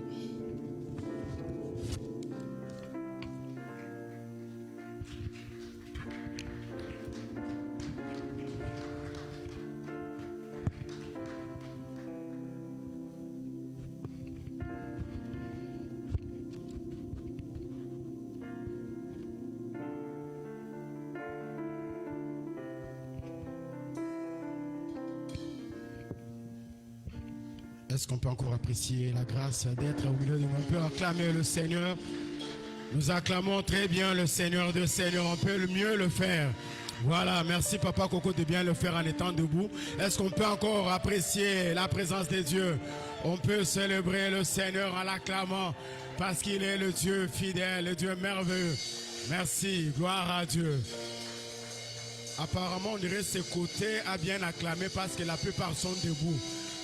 Est-ce qu'on peut encore apprécier la grâce d'être au milieu de nous? On peut acclamer le Seigneur. Nous acclamons très bien le Seigneur de Seigneur. On peut mieux le faire. Voilà, merci Papa Coco de bien le faire en étant debout. Est-ce qu'on peut encore apprécier la présence de Dieu? On peut célébrer le Seigneur en l'acclamant parce qu'il est le Dieu fidèle, le Dieu merveilleux. Merci, gloire à Dieu. Apparemment, on dirait que ce côté a bien acclamé parce que la plupart sont debout.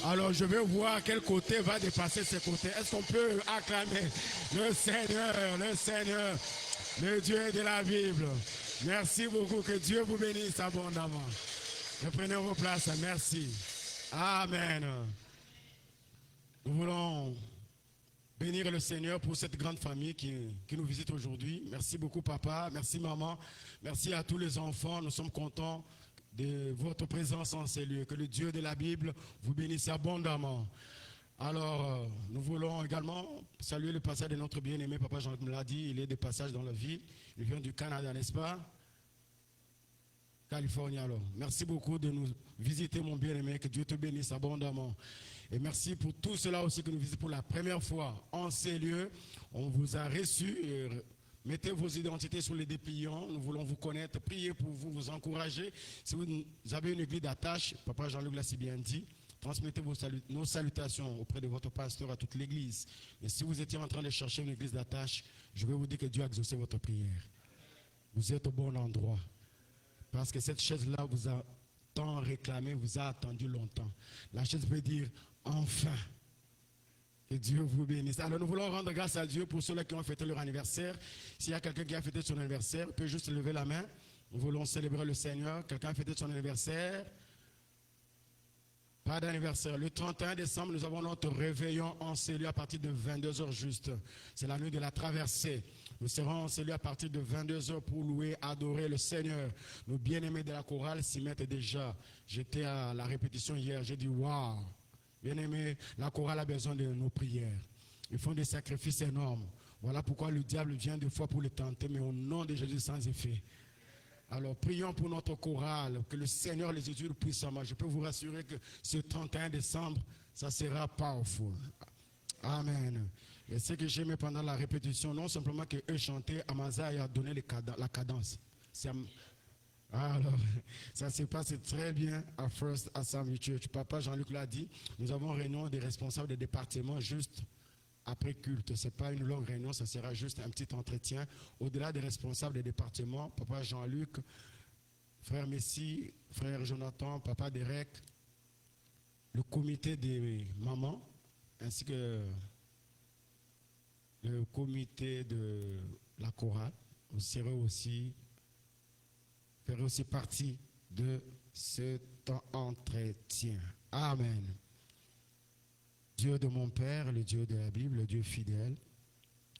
Alors, je vais voir quel côté va dépasser ce côté. Est-ce qu'on peut acclamer le Seigneur, le Dieu de la Bible? Merci beaucoup. Que Dieu vous bénisse abondamment. Reprenez vos places. Merci. Amen. Nous voulons bénir le Seigneur pour cette grande famille qui nous visite aujourd'hui. Merci beaucoup, papa. Merci, maman. Merci à tous les enfants. Nous sommes contents de votre présence en ces lieux. Que le Dieu de la Bible vous bénisse abondamment. Alors, nous voulons également saluer le passage de notre bien-aimé papa Jean me l'a dit. Il est de passage dans la ville. Il vient du Canada, n'est-ce pas? Californie alors. Merci beaucoup de nous visiter, mon bien-aimé. Que Dieu te bénisse abondamment. Et merci pour tout cela aussi que nous visitons pour la première fois en ces lieux. On vous a reçus. Mettez vos identités sur les dépliants. Nous voulons vous connaître, prier pour vous, vous encourager. Si vous avez une église d'attache, papa Jean-Luc l'a si bien dit, transmettez nos salutations auprès de votre pasteur à toute l'église. Et si vous étiez en train de chercher une église d'attache, je vais vous dire que Dieu a exaucé votre prière. Vous êtes au bon endroit. Parce que cette chaise-là vous a tant réclamé, vous a attendu longtemps. La chaise veut dire enfin. Que Dieu vous bénisse. Alors nous voulons rendre grâce à Dieu pour ceux-là qui ont fêté leur anniversaire. S'il y a quelqu'un qui a fêté son anniversaire, peut juste lever la main. Nous voulons célébrer le Seigneur. Quelqu'un a fêté son anniversaire? Pas d'anniversaire. Le 31 décembre, nous avons notre réveillon en cellule à partir de 22h juste. C'est la nuit de la traversée. Nous serons en cellule à partir de 22h pour louer, adorer le Seigneur. Nos bien-aimés de la chorale s'y mettent déjà. J'étais à la répétition hier, j'ai dit waouh. Bien-aimés, la chorale a besoin de nos prières. Ils font des sacrifices énormes. Voilà pourquoi le diable vient deux fois pour les tenter, mais au nom de Jésus sans effet. Alors prions pour notre chorale, que le Seigneur les utilise puissamment. Je peux vous rassurer que ce 31 décembre, ça sera powerful. Amen. Et ce que j'aimais pendant la répétition, non simplement qu'eux chantaient, Amazaï a donné la cadence. Alors, ça se passe très bien à First Assembly Church. Papa Jean-Luc l'a dit, nous avons réunion des responsables des départements juste après culte. Ce n'est pas une longue réunion, ça sera juste un petit entretien. Au-delà des responsables des départements, Papa Jean-Luc, Frère Messi, Frère Jonathan, Papa Derek, le comité des mamans, ainsi que le comité de la chorale, vous serez aussi ferez aussi partie de cet entretien. Amen. Dieu de mon Père, le Dieu de la Bible, le Dieu fidèle,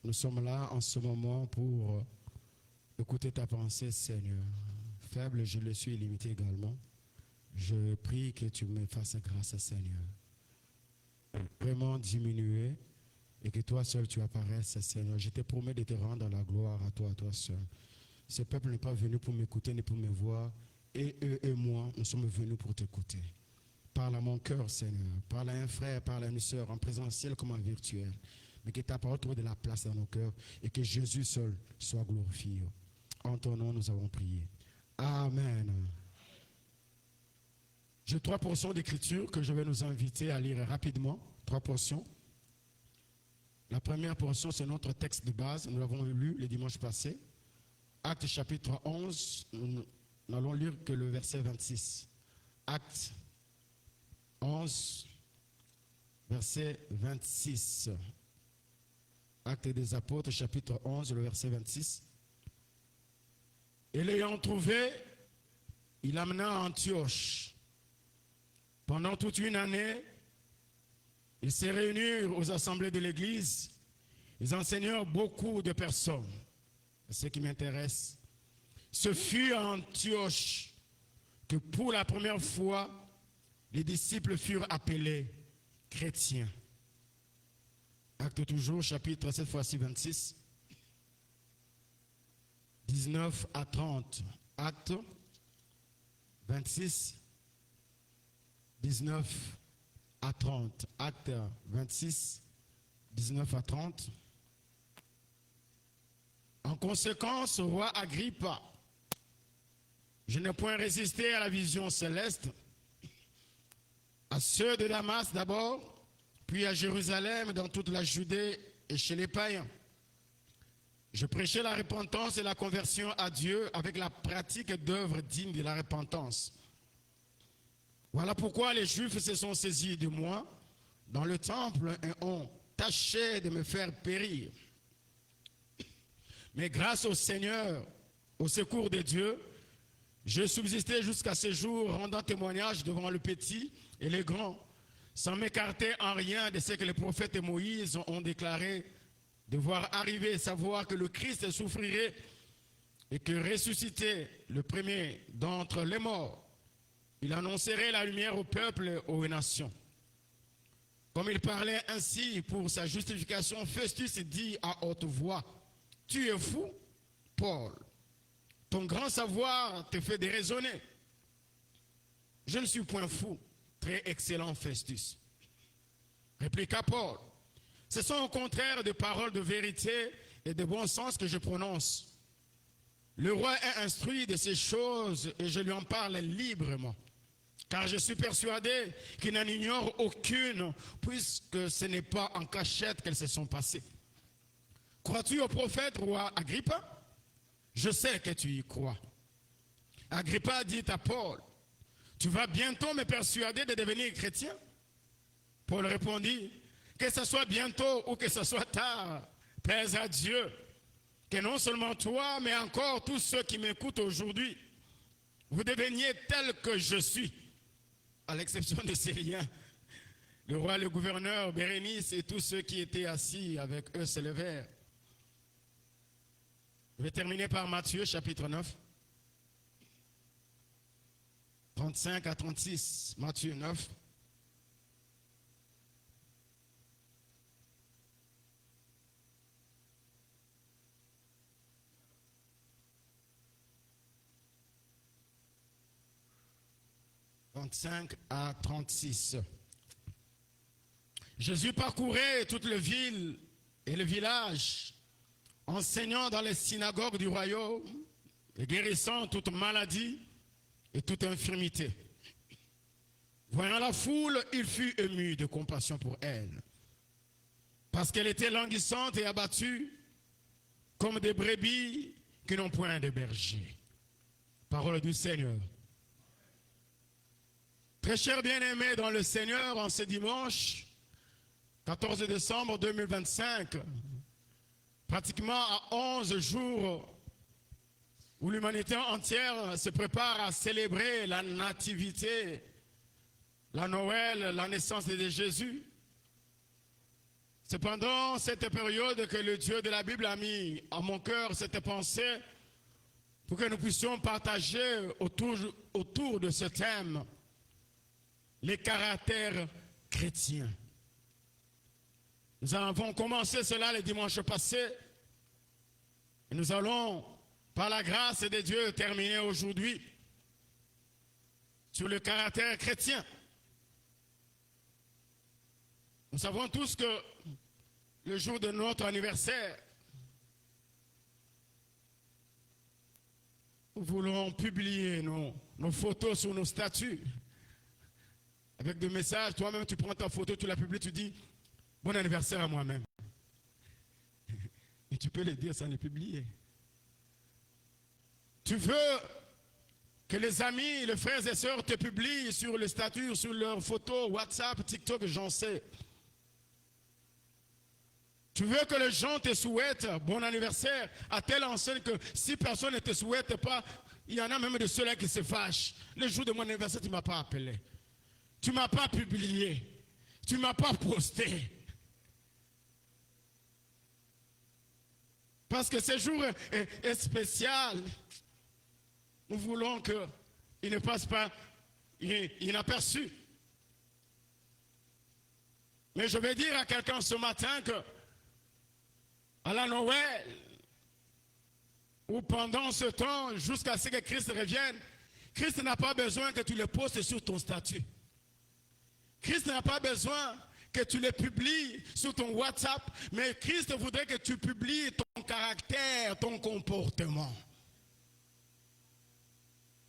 nous sommes là en ce moment pour écouter ta pensée, Seigneur. Faible, je le suis, limité également. Je prie que tu me fasses grâce, Seigneur. Vraiment diminuer et que toi seul tu apparaisses, Seigneur. Je te promets de te rendre la gloire à toi seul. Ce peuple n'est pas venu pour m'écouter ni pour me voir. Et eux et moi, nous sommes venus pour t'écouter. Parle à mon cœur, Seigneur. Parle à un frère, parle à une soeur, en présentiel comme en virtuel. Mais que ta parole trouve de la place dans nos cœurs et que Jésus seul soit glorifié. En ton nom, nous avons prié. Amen. J'ai 3 portions d'écriture que je vais nous inviter à lire rapidement. 3 portions. La première portion, c'est notre texte de base. Nous l'avons lu le dimanche passé. Actes chapitre 11, nous n'allons lire que le verset 26. Actes 11, verset 26. Actes des apôtres, chapitre 11, le verset 26. Et l'ayant trouvé, il l'amena à Antioche. Pendant toute une année, ils se réunirent aux assemblées de l'église. Ils enseignèrent beaucoup de personnes. Ce qui m'intéresse, ce fut à Antioche que pour la première fois, les disciples furent appelés chrétiens. Acte toujours, chapitre, cette fois-ci 26, 19 à 30. Acte 26, 19 à 30. Acte 26, 19 à 30. En conséquence, roi Agrippa, Je n'ai point résisté à la vision céleste, à ceux de Damas d'abord, puis à Jérusalem, dans toute la Judée et chez les païens. Je prêchais la repentance et la conversion à Dieu avec la pratique d'œuvres dignes de la repentance. Voilà pourquoi les Juifs se sont saisis de moi dans le temple et ont tâché de me faire périr. Mais grâce au Seigneur, au secours de Dieu, j'ai subsisté jusqu'à ce jour, rendant témoignage devant le petit et le grand, sans m'écarter en rien de ce que les prophètes et Moïse ont déclaré, de voir arriver et savoir que le Christ souffrirait et que ressuscité le premier d'entre les morts, il annoncerait la lumière au peuple et aux nations. Comme il parlait ainsi pour sa justification, Festus dit à haute voix, « Tu es fou, Paul. Ton grand savoir te fait déraisonner. » Je ne suis point fou, très excellent Festus. Répliqua Paul, « Ce sont au contraire des paroles de vérité et de bon sens que je prononce. Le roi est instruit de ces choses et je lui en parle librement. Car je suis persuadé qu'il n'en ignore aucune, puisque ce n'est pas en cachette qu'elles se sont passées. Crois-tu au prophète, roi Agrippa? Je sais que tu y crois. » Agrippa dit à Paul, « Tu vas bientôt me persuader de devenir chrétien? » Paul répondit, « Que ce soit bientôt ou que ce soit tard, plaise à Dieu, que non seulement toi, mais encore tous ceux qui m'écoutent aujourd'hui, vous deveniez tels que je suis. » À l'exception de ces liens, le roi, le gouverneur, Bérénice et tous ceux qui étaient assis avec eux se levèrent. Je vais terminer par Matthieu chapitre 9, 35 à 36, Matthieu 9. « 35 à 36. Jésus parcourait toutes les villes et les villages, enseignant dans les synagogues du royaume et guérissant toute maladie et toute infirmité. Voyant la foule, il fut ému de compassion pour elle, parce qu'elle était languissante et abattue, comme des brebis qui n'ont point de berger. » Parole du Seigneur. Très chers bien-aimés dans le Seigneur, en ce dimanche 14 décembre 2025, pratiquement à 11 jours où l'humanité entière se prépare à célébrer la nativité, la Noël, la naissance de Jésus. C'est pendant cette période que le Dieu de la Bible a mis à mon cœur cette pensée pour que nous puissions partager autour de ce thème les caractères chrétiens. Nous avons commencé cela le dimanche passé et nous allons, par la grâce de Dieu, terminer aujourd'hui sur le caractère chrétien. Nous savons tous que le jour de notre anniversaire, nous voulons publier nos photos sur nos statuts avec des messages. Toi-même, tu prends ta photo, tu la publies, tu dis « Bon anniversaire à moi-même ». Et tu peux le dire sans le publier. Tu veux que les amis, les frères et sœurs te publient sur le statut, sur leurs photos, WhatsApp, TikTok, j'en sais. Tu veux que les gens te souhaitent bon anniversaire à telle enseigne que si personne ne te souhaite pas, il y en a même de ceux-là qui se fâchent. Le jour de mon anniversaire, tu ne m'as pas appelé. Tu ne m'as pas publié. Tu ne m'as pas posté. Parce que ce jour est spécial. Nous voulons qu'il ne passe pas inaperçu. Mais je vais dire à quelqu'un ce matin que à la Noël, ou pendant ce temps, jusqu'à ce que Christ revienne, Christ n'a pas besoin que tu le postes sur ton statut. Christ n'a pas besoin que tu le publies sur ton WhatsApp, mais Christ voudrait que tu publies ton caractère, ton comportement.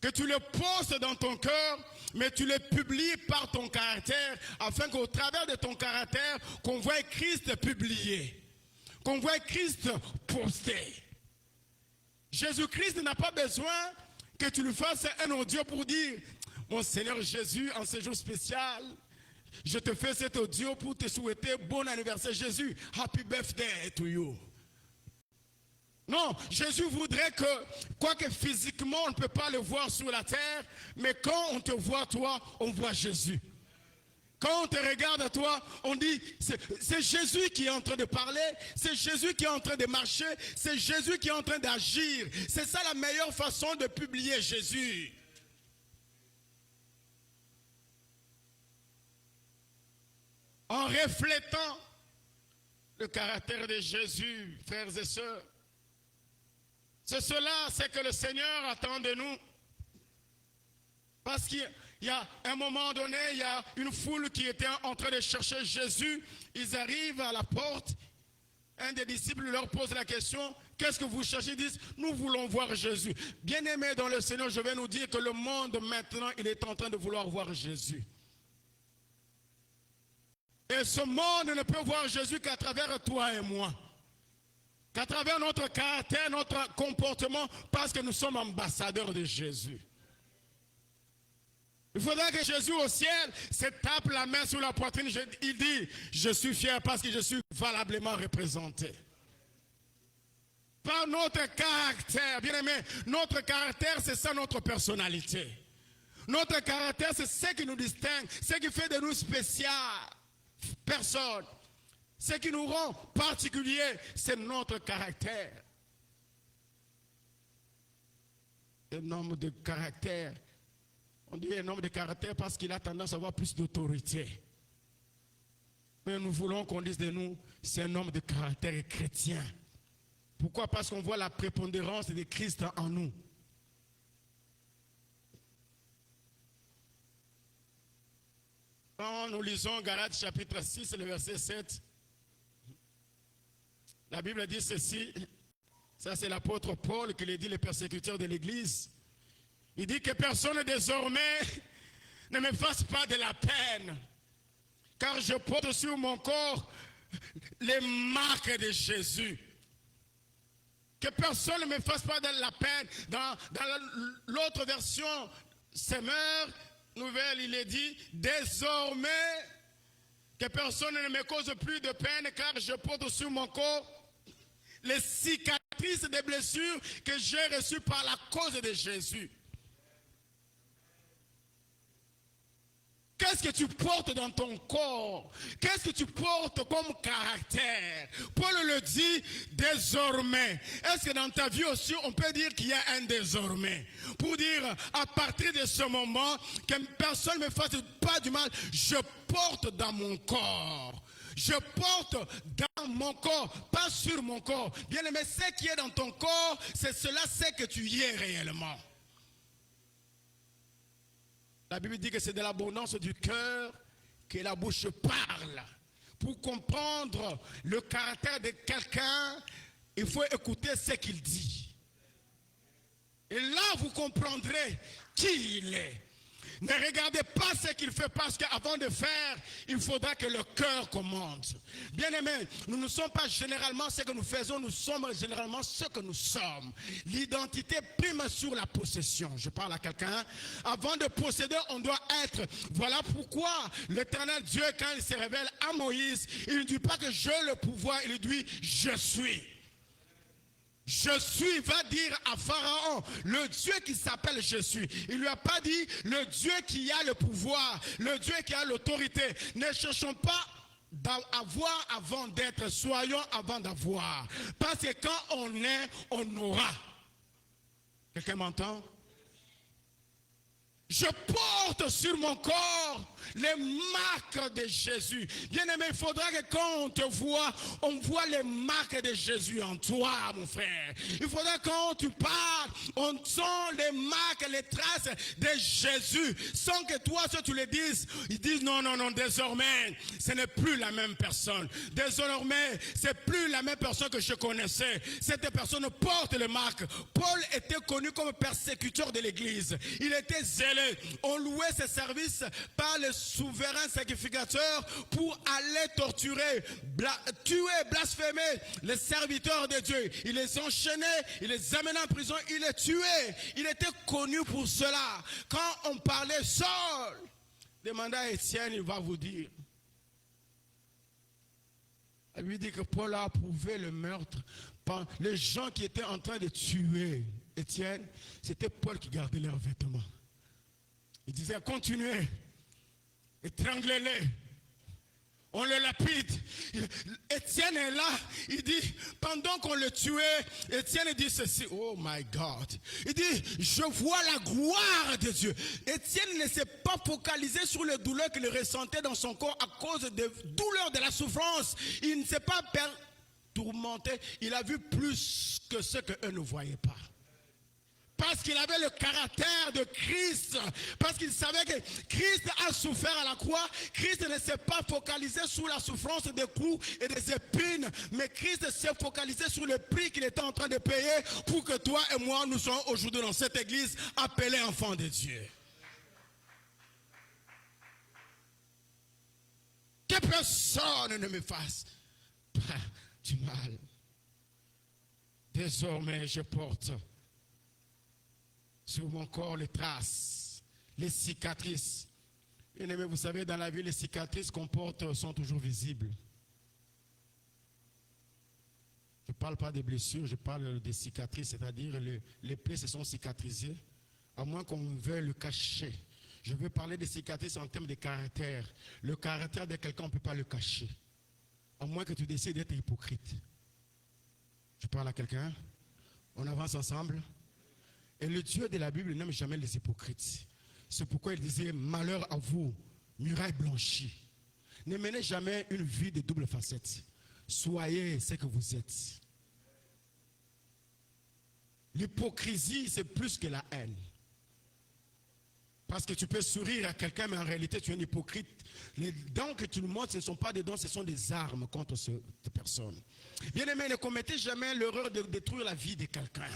que tu le postes dans ton cœur, mais tu le publies par ton caractère, afin qu'au travers de ton caractère, qu'on voit Christ publié, qu'on voit Christ posté. Jésus-Christ n'a pas besoin que tu lui fasses un audio pour dire, mon Seigneur Jésus, en ce jour spécial, je te fais cet audio pour te souhaiter bon anniversaire. Jésus, happy birthday to you. Non, Jésus voudrait que, quoique physiquement on ne peut pas le voir sur la terre, mais quand on te voit toi, on voit Jésus. Quand on te regarde à toi, on dit, c'est Jésus qui est en train de parler, c'est Jésus qui est en train de marcher, c'est Jésus qui est en train d'agir. C'est ça la meilleure façon de publier Jésus. En reflétant le caractère de Jésus, frères et sœurs, c'est cela, c'est que le Seigneur attend de nous. Parce qu'il y a un moment donné, il y a une foule qui était en train de chercher Jésus. Ils arrivent à la porte. Un des disciples leur pose la question, qu'est-ce que vous cherchez? Ils disent, nous voulons voir Jésus. Bien-aimés dans le Seigneur, je vais nous dire que le monde maintenant, il est en train de vouloir voir Jésus. Et ce monde ne peut voir Jésus qu'à travers toi et moi. Qu'à travers notre caractère, notre comportement, parce que nous sommes ambassadeurs de Jésus. Il faudra que Jésus au ciel se tape la main sur la poitrine. Il dit, je suis fier parce que je suis valablement représenté. Par notre caractère, bien aimé, notre caractère, c'est ça notre personnalité. Notre caractère, c'est ce qui nous distingue, ce qui fait de nous spéciaux. Personne. Ce qui nous rend particuliers, c'est notre caractère. Un homme de caractère, on dit un homme de caractère parce qu'il a tendance à avoir plus d'autorité. Mais nous voulons qu'on dise de nous, c'est un homme de caractère chrétien. Pourquoi? Parce qu'on voit la prépondérance de Christ en nous. Quand nous lisons Galates chapitre 6, le verset 7, la Bible dit ceci, ça c'est l'apôtre Paul qui le dit, le persécuteur de l'Église. Il dit que personne désormais ne me fasse pas de la peine, car je porte sur mon corps les marques de Jésus. Que personne ne me fasse pas de la peine. Dans l'autre version, Semeur Nouvelle, il est dit, désormais, que personne ne me cause plus de peine, car je porte sur mon corps les cicatrices des blessures que j'ai reçues par la cause de Jésus. Qu'est-ce que tu portes dans ton corps? Qu'est-ce que tu portes comme caractère? Paul le dit désormais. Est-ce que dans ta vie aussi, on peut dire qu'il y a un désormais? Pour dire, à partir de ce moment, que personne ne me fasse pas du mal, je porte dans mon corps. Je porte dans mon corps, pas sur mon corps. Bien aimé, ce qui est dans ton corps, c'est cela, c'est que tu y es réellement. La Bible dit que c'est de l'abondance du cœur que la bouche parle. Pour comprendre le caractère de quelqu'un, il faut écouter ce qu'il dit. Et là, vous comprendrez qui il est. Ne regardez pas ce qu'il fait parce qu'avant de faire, il faudra que le cœur commande. Bien aimés, nous ne sommes pas généralement ce que nous faisons, nous sommes généralement ce que nous sommes. L'identité prime sur la possession. Je parle à quelqu'un. Avant de posséder, on doit être. Voilà pourquoi l'Éternel Dieu, quand il se révèle à Moïse, il ne dit pas que j'ai le pouvoir, il dit je suis. Je suis, va dire à Pharaon, le Dieu qui s'appelle je suis. Il ne lui a pas dit le Dieu qui a le pouvoir, le Dieu qui a l'autorité. Ne cherchons pas d'avoir avant d'être, soyons avant d'avoir. Parce que quand on est, on aura. Quelqu'un m'entend? Je porte sur mon corps les marques de Jésus. Bien-aimé, il faudra que quand on te voit, on voit les marques de Jésus en toi, mon frère. Il faudra que quand tu parles, on sent les marques, les traces de Jésus. Sans que toi, si tu le dises, ils disent non, non, non, désormais, ce n'est plus la même personne. Désormais, c'est plus la même personne que je connaissais. Cette personne porte les marques. Paul était connu comme persécuteur de l'église. Il était zélé. On louait ses services par le souverain sacrificateur pour aller torturer, tuer, blasphémer les serviteurs de Dieu. Il les enchaînait, il les amenait en prison, il les tuait. Il était connu pour cela. Quand on parlait Saul, demandez à Étienne, il va vous dire. Il lui dit que Paul a approuvé le meurtre par les gens qui étaient en train de tuer Étienne. C'était Paul qui gardait leurs vêtements. Il disait, continuez, étranglez-les, on le lapide. Étienne est là, il dit, pendant qu'on le tuait, Étienne dit ceci, oh my God. Il dit, je vois la gloire de Dieu. Étienne ne s'est pas focalisé sur les douleurs qu'il ressentait dans son corps à cause des douleurs de la souffrance. Il ne s'est pas tourmenté, il a vu plus que ce qu'eux ne voyaient pas. Parce qu'il avait le caractère de Christ. Parce qu'il savait que Christ a souffert à la croix. Christ ne s'est pas focalisé sur la souffrance des coups et des épines. Mais Christ s'est focalisé sur le prix qu'il était en train de payer pour que toi et moi, nous soyons aujourd'hui dans cette église appelés enfants de Dieu. Que personne ne me fasse du mal. Désormais, je porte sur mon corps les traces, les cicatrices. Bien aimé, vous savez, dans la vie, les cicatrices qu'on porte sont toujours visibles. Je ne parle pas des blessures, je parle des cicatrices, c'est-à-dire les plaies se sont cicatrisées, à moins qu'on veuille le cacher. Je veux parler des cicatrices en termes de caractère. Le caractère de quelqu'un, on ne peut pas le cacher, à moins que tu décides d'être hypocrite. Je parle à quelqu'un, on avance ensemble. Et le Dieu de la Bible n'aime jamais les hypocrites. C'est pourquoi il disait, malheur à vous, muraille blanchie. Ne menez jamais une vie de double facette. Soyez ce que vous êtes. L'hypocrisie, c'est plus que la haine. Parce que tu peux sourire à quelqu'un, mais en réalité, tu es un hypocrite. Les dents que tu nous montres, ce ne sont pas des dents, ce sont des armes contre cette personne. Bien aimé, ne commettez jamais l'erreur de détruire la vie de quelqu'un.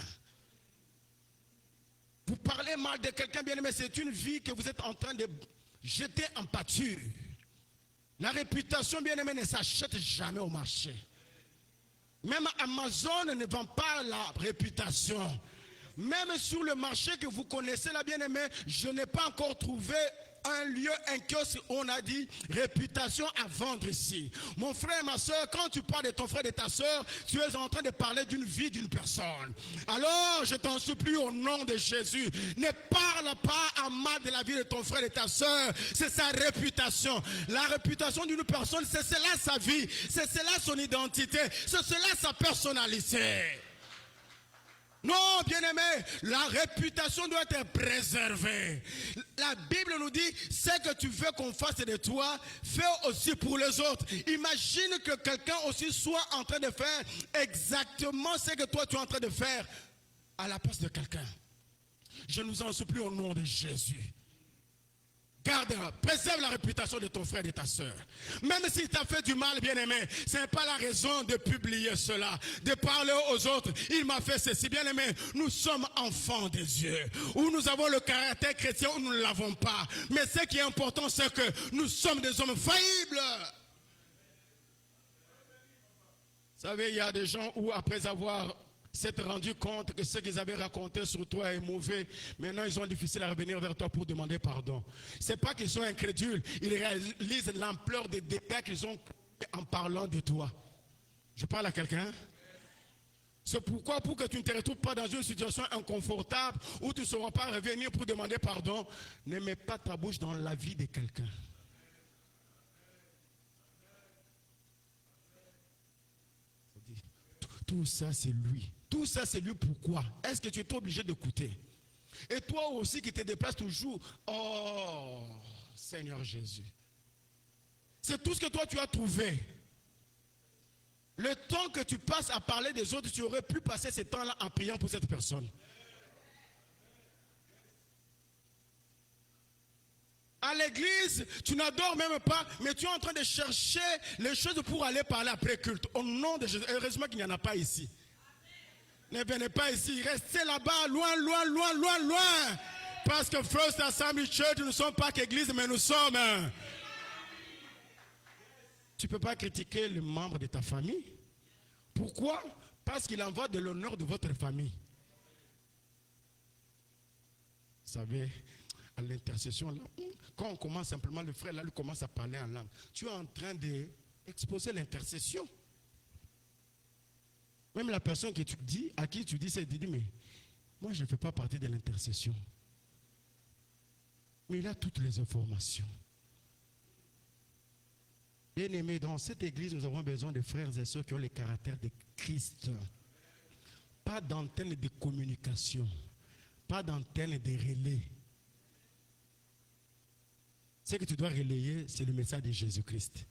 Vous parlez mal de quelqu'un, bien aimé, c'est une vie que vous êtes en train de jeter en pâture. La réputation, bien aimé, ne s'achète jamais au marché. Même Amazon ne vend pas la réputation. Même sur le marché que vous connaissez, là, bien aimé, je n'ai pas encore trouvé un lieu, un kiosque où on a dit réputation à vendre ici. Mon frère, ma soeur, quand tu parles de ton frère et de ta soeur, tu es en train de parler d'une vie d'une personne. Alors, je t'en supplie au nom de Jésus, ne parle pas en mal de la vie de ton frère et de ta soeur. C'est sa réputation. La réputation d'une personne, c'est cela sa vie, c'est cela son identité, c'est cela sa personnalité. Non, bien-aimé, la réputation doit être préservée. La Bible nous dit, ce que tu veux qu'on fasse de toi, fais aussi pour les autres. Imagine que quelqu'un aussi soit en train de faire exactement ce que toi tu es en train de faire à la place de quelqu'un. Je nous en supplie au nom de Jésus. Garde, préserve la réputation de ton frère et de ta soeur. Même s'il t'a fait du mal, bien-aimé, ce n'est pas la raison de publier cela, de parler aux autres. Il m'a fait ceci, bien-aimé. Nous sommes enfants de Dieu. Où nous avons le caractère chrétien ou nous ne l'avons pas. Mais ce qui est important, c'est que nous sommes des hommes faillibles. Vous savez, il y a des gens où, après avoir s'être rendu compte que ce qu'ils avaient raconté sur toi est mauvais, maintenant ils ont difficile à revenir vers toi pour demander pardon. Ce n'est pas qu'ils sont incrédules, ils réalisent l'ampleur des dégâts qu'ils ont en parlant de toi. Je parle à quelqu'un. C'est pourquoi, pour que tu ne te retrouves pas dans une situation inconfortable où tu ne sauras pas revenir pour demander pardon, ne mets pas ta bouche dans la vie de quelqu'un. Tout ça, c'est lui. Tout ça, c'est lui. Pourquoi? Est-ce que tu es obligé d'écouter? Et toi aussi qui te déplaces toujours. Oh, Seigneur Jésus. C'est tout ce que toi tu as trouvé. Le temps que tu passes à parler des autres, tu aurais pu passer ce temps-là en priant pour cette personne. À l'église, tu n'adores même pas, mais tu es en train de chercher les choses pour aller parler après culte. Au nom de Jésus, heureusement qu'il n'y en a pas ici. Ne venez pas ici, restez là-bas, loin, loin, loin, loin, loin. Parce que First Assembly Church, nous ne sommes pas qu'église, mais nous sommes... Tu ne peux pas critiquer les membres de ta famille. Pourquoi? Parce qu'il en va de l'honneur de votre famille. Vous savez... À l'intercession, là, quand on commence simplement, le frère là, lui commence à parler en langue. Tu es en train d'exposer l'intercession. Même la personne que tu dis, à qui tu dis, c'est dit, mais moi je ne fais pas partie de l'intercession. Mais il a toutes les informations. Bien aimé, dans cette église, nous avons besoin de frères et sœurs qui ont le caractère de Christ. Pas d'antenne de communication, pas d'antenne de relais. Ce que tu dois relayer, c'est le message de Jésus-Christ.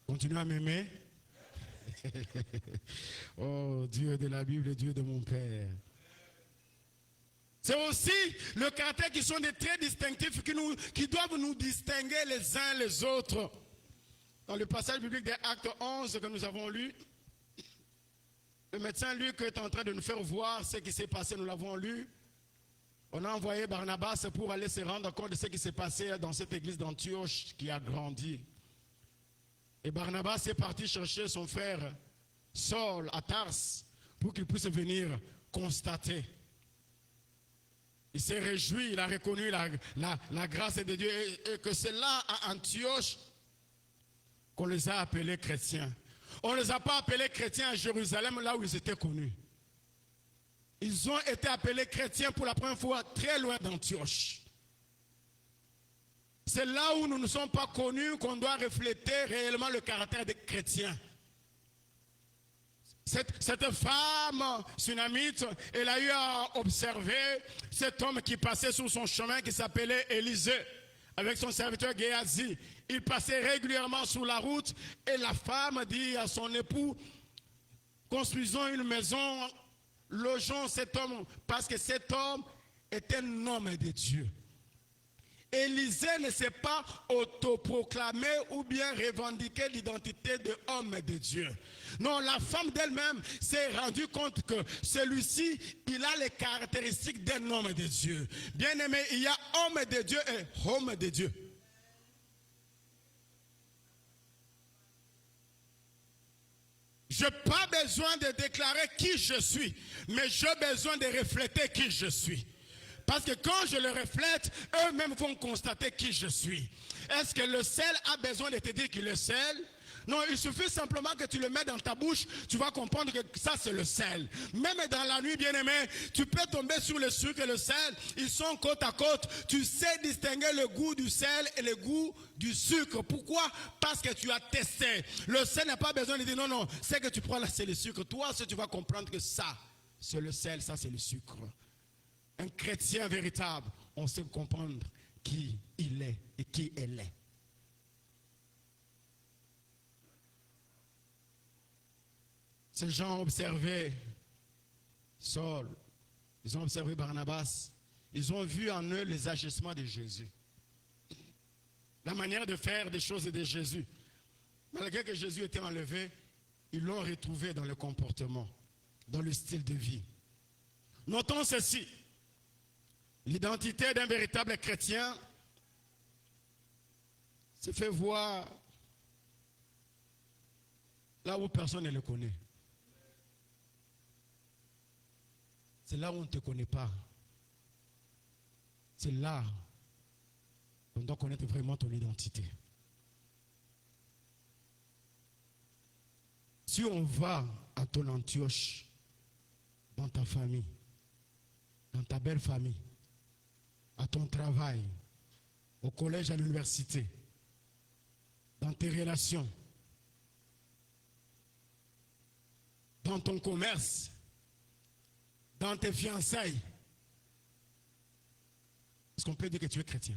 Continue à m'aimer. Oh, Dieu de la Bible, Dieu de mon Père. C'est aussi le caractère qui sont des traits distinctifs qui doivent nous distinguer les uns les autres. Dans le passage biblique des Actes 11 que nous avons lu, le médecin Luc est en train de nous faire voir ce qui s'est passé, nous l'avons lu. On a envoyé Barnabas pour aller se rendre compte de ce qui s'est passé dans cette église d'Antioche qui a grandi. Et Barnabas est parti chercher son frère Saul à Tars pour qu'il puisse venir constater. Il s'est réjoui, il a reconnu la grâce de Dieu et que c'est là à Antioche qu'on les a appelés chrétiens. On ne les a pas appelés chrétiens à Jérusalem, là où ils étaient connus. Ils ont été appelés chrétiens pour la première fois très loin d'Antioche. C'est là où nous ne sommes pas connus qu'on doit refléter réellement le caractère des chrétiens. Cette femme sunamite, elle a eu à observer cet homme qui passait sur son chemin qui s'appelait Élisée avec son serviteur Géasi. Il passait régulièrement sur la route et la femme dit à son époux, construisons une maison, logeons cet homme, parce que cet homme est un homme de Dieu. Élisée ne s'est pas autoproclamé ou bien revendiqué l'identité d'homme de Dieu. Non, la femme d'elle-même s'est rendue compte que celui-ci, il a les caractéristiques d'un homme de Dieu. Bien aimé, il y a homme de Dieu et homme de Dieu. Je n'ai pas besoin de déclarer qui je suis, mais j'ai besoin de refléter qui je suis. Parce que quand je le reflète, eux-mêmes vont constater qui je suis. Est-ce que le sel a besoin de te dire qu'il est sel? Non, il suffit simplement que tu le mets dans ta bouche, tu vas comprendre que ça c'est le sel. Même dans la nuit, bien-aimé, tu peux tomber sur le sucre et le sel, ils sont côte à côte. Tu sais distinguer le goût du sel et le goût du sucre. Pourquoi? Parce que tu as testé. Le sel n'a pas besoin de dire non, non, c'est que tu prends là, c'est le sucre. Toi, tu vas comprendre que ça, c'est le sel, ça c'est le sucre. Un chrétien véritable, on sait comprendre qui il est et qui elle est. Ces gens ont observé Saul, ils ont observé Barnabas, ils ont vu en eux les agissements de Jésus. La manière de faire des choses de Jésus. Malgré que Jésus était enlevé, ils l'ont retrouvé dans le comportement, dans le style de vie. Notons ceci. L'identité d'un véritable chrétien se fait voir là où personne ne le connaît. C'est là où on ne te connaît pas. C'est là qu'on doit connaître vraiment ton identité. Si on va à ton Antioche, dans ta famille, dans ta belle famille, à ton travail, au collège, à l'université, dans tes relations, dans ton commerce, dans tes fiançailles, Est-ce qu'on peut dire que tu es chrétien?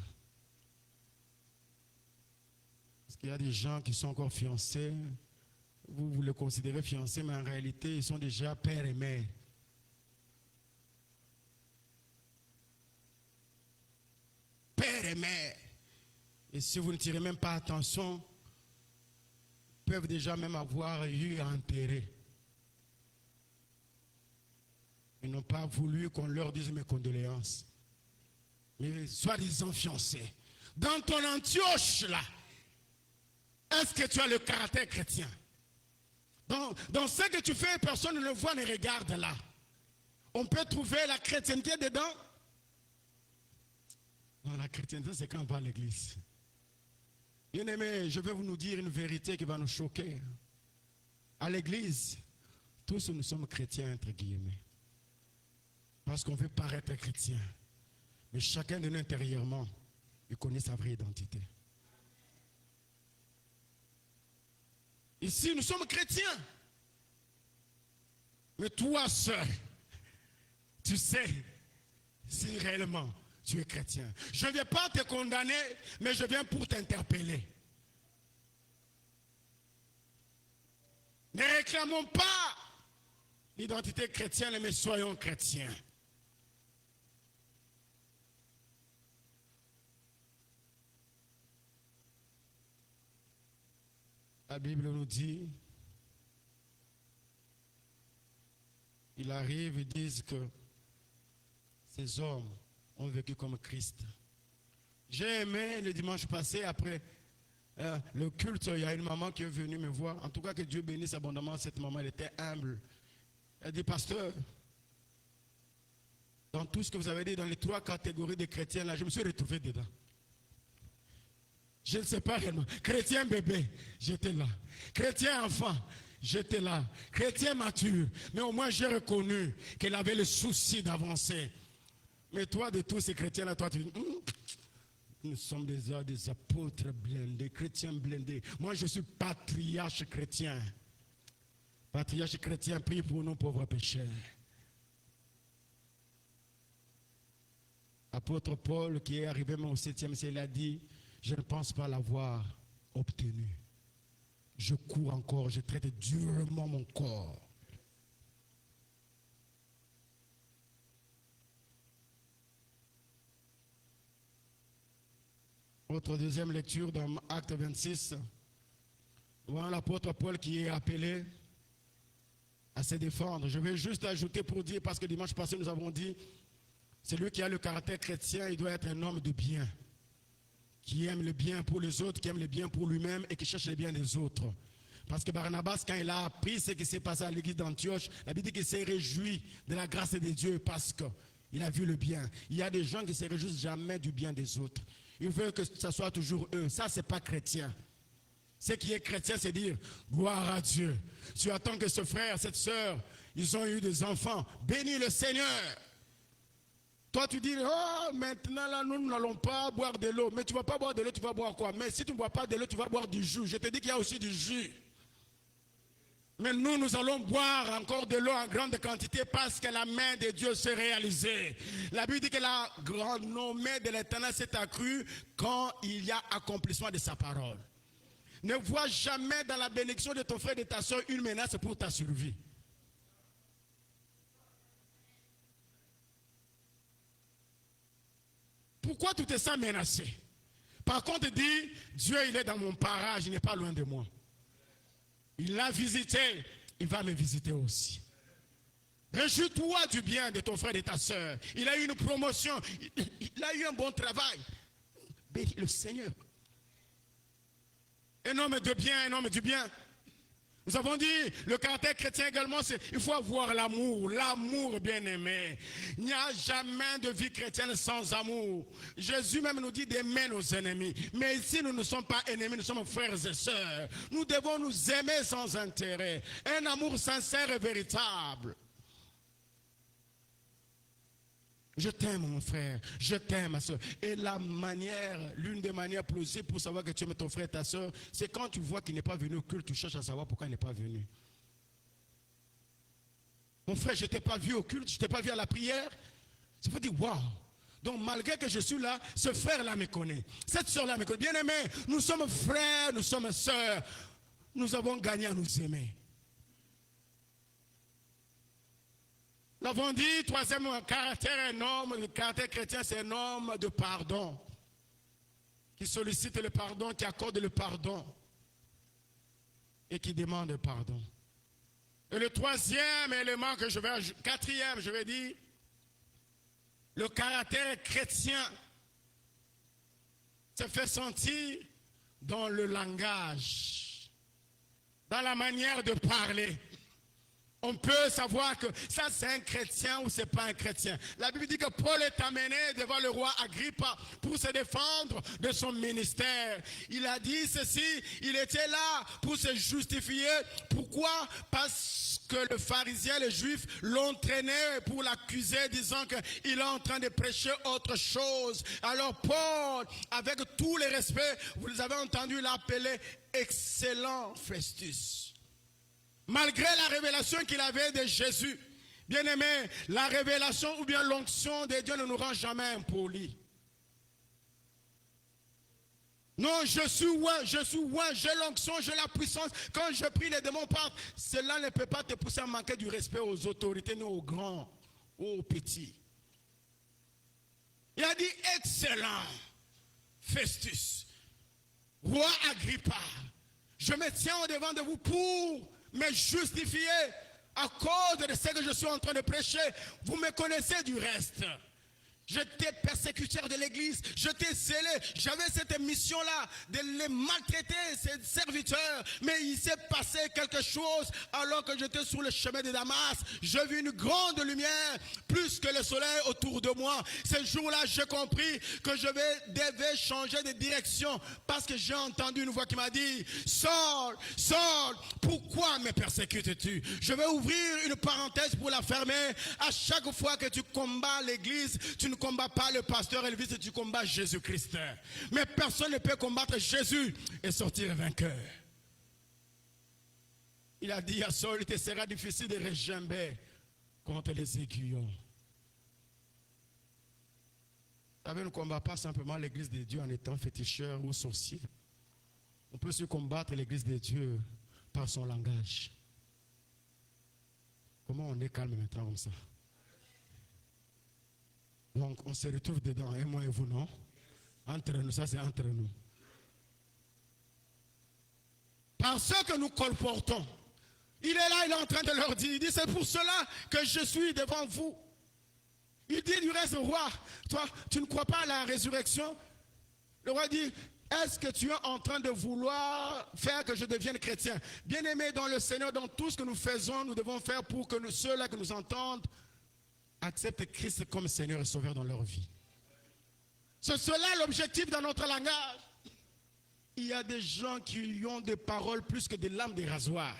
Parce qu'il y a des gens qui sont encore fiancés. Vous les considérez fiancés, mais en réalité, ils sont déjà père et mère. Père et mère. Et si vous ne tirez même pas attention, ils peuvent déjà même avoir eu enterré. Ils n'ont pas voulu qu'on leur dise mes condoléances. Mais soi-disant fiancés. Dans ton Antioche, là, est-ce que tu as le caractère chrétien? Dans ce que tu fais, personne ne le voit, ne regarde là. On peut trouver la chrétienté dedans. Non, la chrétienté, c'est quand on va à l'église. Bien-aimés, je vais vous dire une vérité qui va nous choquer. À l'église, tous nous sommes chrétiens, entre guillemets. Parce qu'on veut paraître chrétien. Mais chacun de nous intérieurement, il connaît sa vraie identité. Ici, nous sommes chrétiens. Mais toi seul, tu sais si réellement tu es chrétien. Je ne viens pas te condamner, mais je viens pour t'interpeller. Ne réclamons pas l'identité chrétienne, mais soyons chrétiens. La Bible nous dit, il arrive, ils disent que ces hommes ont vécu comme Christ. J'ai aimé le dimanche passé, après le culte, il y a une maman qui est venue me voir. En tout cas, que Dieu bénisse abondamment cette maman, elle était humble. Elle dit, pasteur, dans tout ce que vous avez dit, dans les 3 catégories de chrétiens, là, je me suis retrouvé dedans. Je ne sais pas réellement. Chrétien bébé, j'étais là. Chrétien enfant, j'étais là. Chrétien mature, mais au moins j'ai reconnu qu'elle avait le souci d'avancer. Mais toi, de tous ces chrétiens-là, toi, tu dis, nous sommes des apôtres blindés, chrétiens blindés. Moi, je suis patriarche chrétien. Patriarche chrétien, prie pour nous pauvres pécheurs. Apôtre Paul, qui est arrivé au 7e siècle, il a dit, je ne pense pas l'avoir obtenu. Je cours encore, je traite durement mon corps. Notre deuxième lecture dans Acte 26. Voilà l'apôtre Paul qui est appelé à se défendre. Je vais juste ajouter pour dire, parce que dimanche passé nous avons dit, celui qui a le caractère chrétien, il doit être un homme de bien, qui aime le bien pour les autres, qui aime le bien pour lui-même et qui cherche le bien des autres. Parce que Barnabas, quand il a appris ce qui s'est passé à l'église d'Antioche, la Bible dit qu'il s'est réjoui de la grâce de Dieu parce qu'il a vu le bien. Il y a des gens qui ne se réjouissent jamais du bien des autres. Ils veulent que ce soit toujours eux. Ça, ce n'est pas chrétien. Ce qui est chrétien, c'est dire, gloire à Dieu. Tu attends que ce frère, cette soeur, ils ont eu des enfants. Bénis le Seigneur. Toi, tu dis, oh, maintenant, là, nous n'allons pas boire de l'eau. Mais tu ne vas pas boire de l'eau, tu vas boire quoi? Mais si tu ne bois pas de l'eau, tu vas boire du jus. Je te dis qu'il y a aussi du jus. Mais nous allons boire encore de l'eau en grande quantité parce que la main de Dieu s'est réalisée. La Bible dit que la renommée de l'Éternel s'est accrue quand il y a accomplissement de sa parole. Ne vois jamais dans la bénédiction de ton frère et de ta soeur une menace pour ta survie. Pourquoi tu te sens menacé? Par contre, dis, Dieu, il est dans mon parage, il n'est pas loin de moi. Il l'a visité, il va me visiter aussi. Réjouis-toi du bien de ton frère et de ta soeur. Il a eu une promotion, il a eu un bon travail. Bénis le Seigneur. Un homme de bien, un homme du bien. Nous avons dit, le caractère chrétien également, c'est il faut avoir l'amour, l'amour bien-aimé. Il n'y a jamais de vie chrétienne sans amour. Jésus même nous dit d'aimer nos ennemis. Mais ici, nous ne sommes pas ennemis, nous sommes frères et sœurs. Nous devons nous aimer sans intérêt. Un amour sincère et véritable. Je t'aime mon frère, je t'aime ma soeur. Et la manière, l'une des manières plausibles pour savoir que tu aimes ton frère et ta soeur, c'est quand tu vois qu'il n'est pas venu au culte, tu cherches à savoir pourquoi il n'est pas venu. Mon frère, je ne t'ai pas vu au culte, je ne t'ai pas vu à la prière. Tu peux dire, waouh, Donc malgré que je suis là, ce frère-là me connaît. Cette soeur-là me connaît. Bien-aimés, nous sommes frères, nous sommes sœurs. Nous avons gagné à nous aimer. Nous l'avons dit, troisième caractère, le caractère chrétien, c'est un homme de pardon. Qui sollicite le pardon, qui accorde le pardon. Et qui demande le pardon. Et le troisième élément que je vais ajouter, quatrième, je vais dire, le caractère chrétien se fait sentir dans le langage, dans la manière de parler. On peut savoir que ça c'est un chrétien ou c'est pas un chrétien. La Bible dit que Paul est amené devant le roi Agrippa pour se défendre de son ministère. Il a dit ceci, il était là pour se justifier. Pourquoi? Parce que le pharisien, les juifs l'ont traîné pour l'accuser, disant qu'il est en train de prêcher autre chose. Alors Paul, avec tout le respect, vous avez entendu l'appeler excellent Festus. Malgré la révélation qu'il avait de Jésus, bien aimé, la révélation ou bien l'onction de Dieu ne nous rend jamais impolis. Non, je suis loin, j'ai l'onction, j'ai la puissance. Quand je prie, les démons partent. Cela ne peut pas te pousser à manquer du respect aux autorités, ni aux grands ou aux petits. Il a dit excellent Festus, roi Agrippa, je me tiens au-devant de vous pour me justifier à cause de ce que je suis en train de prêcher. Vous me connaissez du reste. J'étais persécuteur de l'église, j'étais zélé, j'avais cette mission-là de les maltraiter, ces serviteurs. Mais il s'est passé quelque chose alors que j'étais sur le chemin de Damas. J'ai vu une grande lumière, plus que le soleil autour de moi. Ce jour-là, j'ai compris que je devais changer de direction parce que j'ai entendu une voix qui m'a dit « Saul, Saul, pourquoi me persécutes-tu » Je vais ouvrir une parenthèse pour la fermer. À chaque fois que tu combats l'église, tu ne combats pas le pasteur Elvis, tu combats Jésus-Christ. Mais personne ne peut combattre Jésus et sortir vainqueur. Il a dit à Saul, il te sera difficile de regimber contre les aiguillons. Vous savez, on ne combat pas simplement l'église de Dieu en étant féticheur ou sorcier. On peut se combattre l'église de Dieu par son langage. Comment on est calme maintenant comme ça? Donc, on se retrouve dedans, et moi et vous, non? Entre nous, ça c'est entre nous. Par ce que nous colportons, il est là, il est en train de leur dire, il dit, c'est pour cela que je suis devant vous. Il dit du reste, roi, toi, tu ne crois pas à la résurrection? Le roi dit, est-ce que tu es en train de vouloir faire que je devienne chrétien? Bien-aimé dans le Seigneur, dans tout ce que nous faisons, nous devons faire pour que ceux-là qui nous entendent acceptent Christ comme Seigneur et Sauveur dans leur vie. C'est cela l'objectif dans notre langage. Il y a des gens qui ont des paroles plus que des lames de rasoir.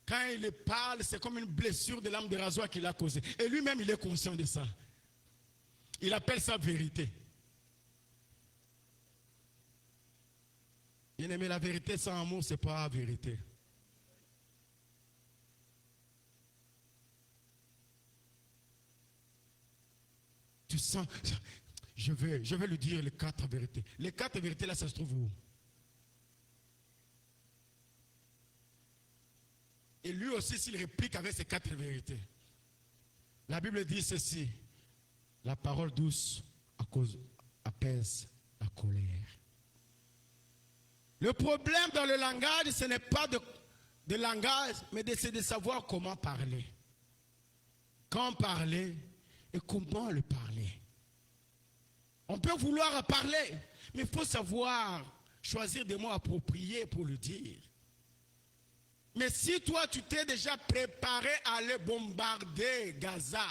Quand il parle, c'est comme une blessure de lame de rasoir qu'il a causée. Et lui-même, il est conscient de ça. Il appelle ça vérité. Bien aimé, la vérité sans amour, ce n'est pas la vérité. Tu sens, je vais lui dire les 4 vérités. Les 4 vérités là, ça se trouve où? Et lui aussi, s'il réplique avec ces 4 vérités. La Bible dit ceci: la parole douce apaise la colère. Le problème dans le langage, ce n'est pas de langage, mais c'est de savoir comment parler. Quand parler et comment le parler. On peut vouloir parler, mais il faut savoir choisir des mots appropriés pour le dire. Mais si toi, tu t'es déjà préparé à aller bombarder Gaza,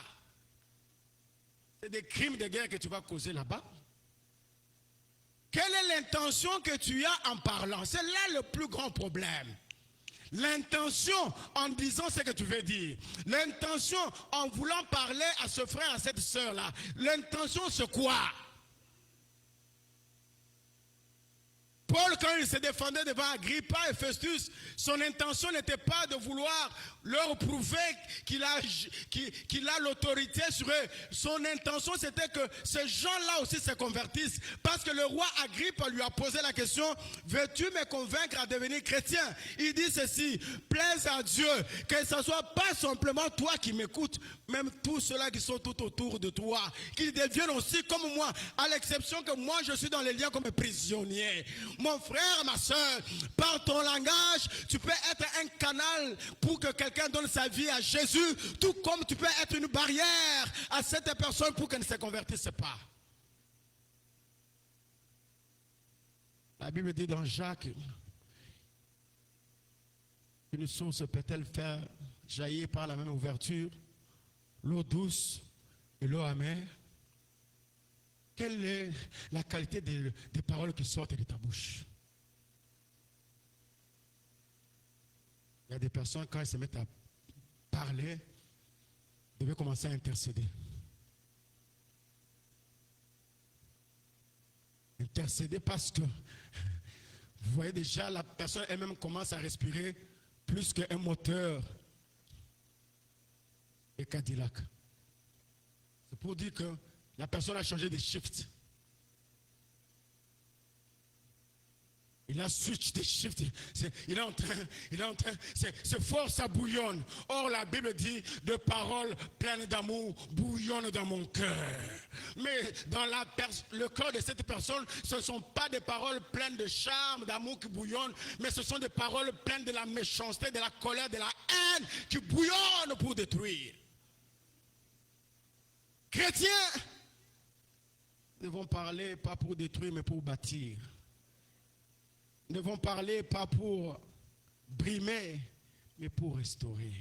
c'est des crimes de guerre que tu vas causer là-bas. Quelle est l'intention que tu as en parlant? C'est là le plus grand problème. L'intention en disant ce que tu veux dire. L'intention en voulant parler à ce frère, à cette soeur-là. L'intention c'est quoi? Paul Paul, quand il se défendait devant Agrippa et Festus, son intention n'était pas de vouloir leur prouver qu'il a l'autorité sur eux. Son intention, c'était que ces gens-là aussi se convertissent. Parce que le roi Agrippa lui a posé la question, veux-tu me convaincre à devenir chrétien? Il dit ceci, plaise à Dieu, que ce ne soit pas simplement toi qui m'écoutes, même tous ceux-là qui sont tout autour de toi, qu'ils deviennent aussi comme moi, à l'exception que moi je suis dans les liens comme prisonnier. Mon frère, ma soeur, par ton langage, tu peux être un canal pour que quelqu'un donne sa vie à Jésus, tout comme tu peux être une barrière à cette personne pour qu'elle ne se convertisse pas. La Bible dit dans Jacques, une source peut-elle faire jaillir par la même ouverture l'eau douce et l'eau amère? Quelle est la qualité des paroles qui sortent de ta bouche? Il y a des personnes, quand elles se mettent à parler, devaient commencer à intercéder. Intercéder parce que, vous voyez déjà, la personne elle-même commence à respirer plus qu'un moteur et Cadillac. C'est pour dire que la personne a changé de shift. Il a switch de shift. Il est en train, c'est fort, ça bouillonne. Or, la Bible dit, de paroles pleines d'amour bouillonnent dans mon cœur. Mais dans le cœur de cette personne, ce ne sont pas des paroles pleines de charme, d'amour qui bouillonnent, mais ce sont des paroles pleines de la méchanceté, de la colère, de la haine qui bouillonnent pour détruire. Chrétiens devons parler pas pour détruire, mais pour bâtir. Nous devons parler pas pour brimer, mais pour restaurer.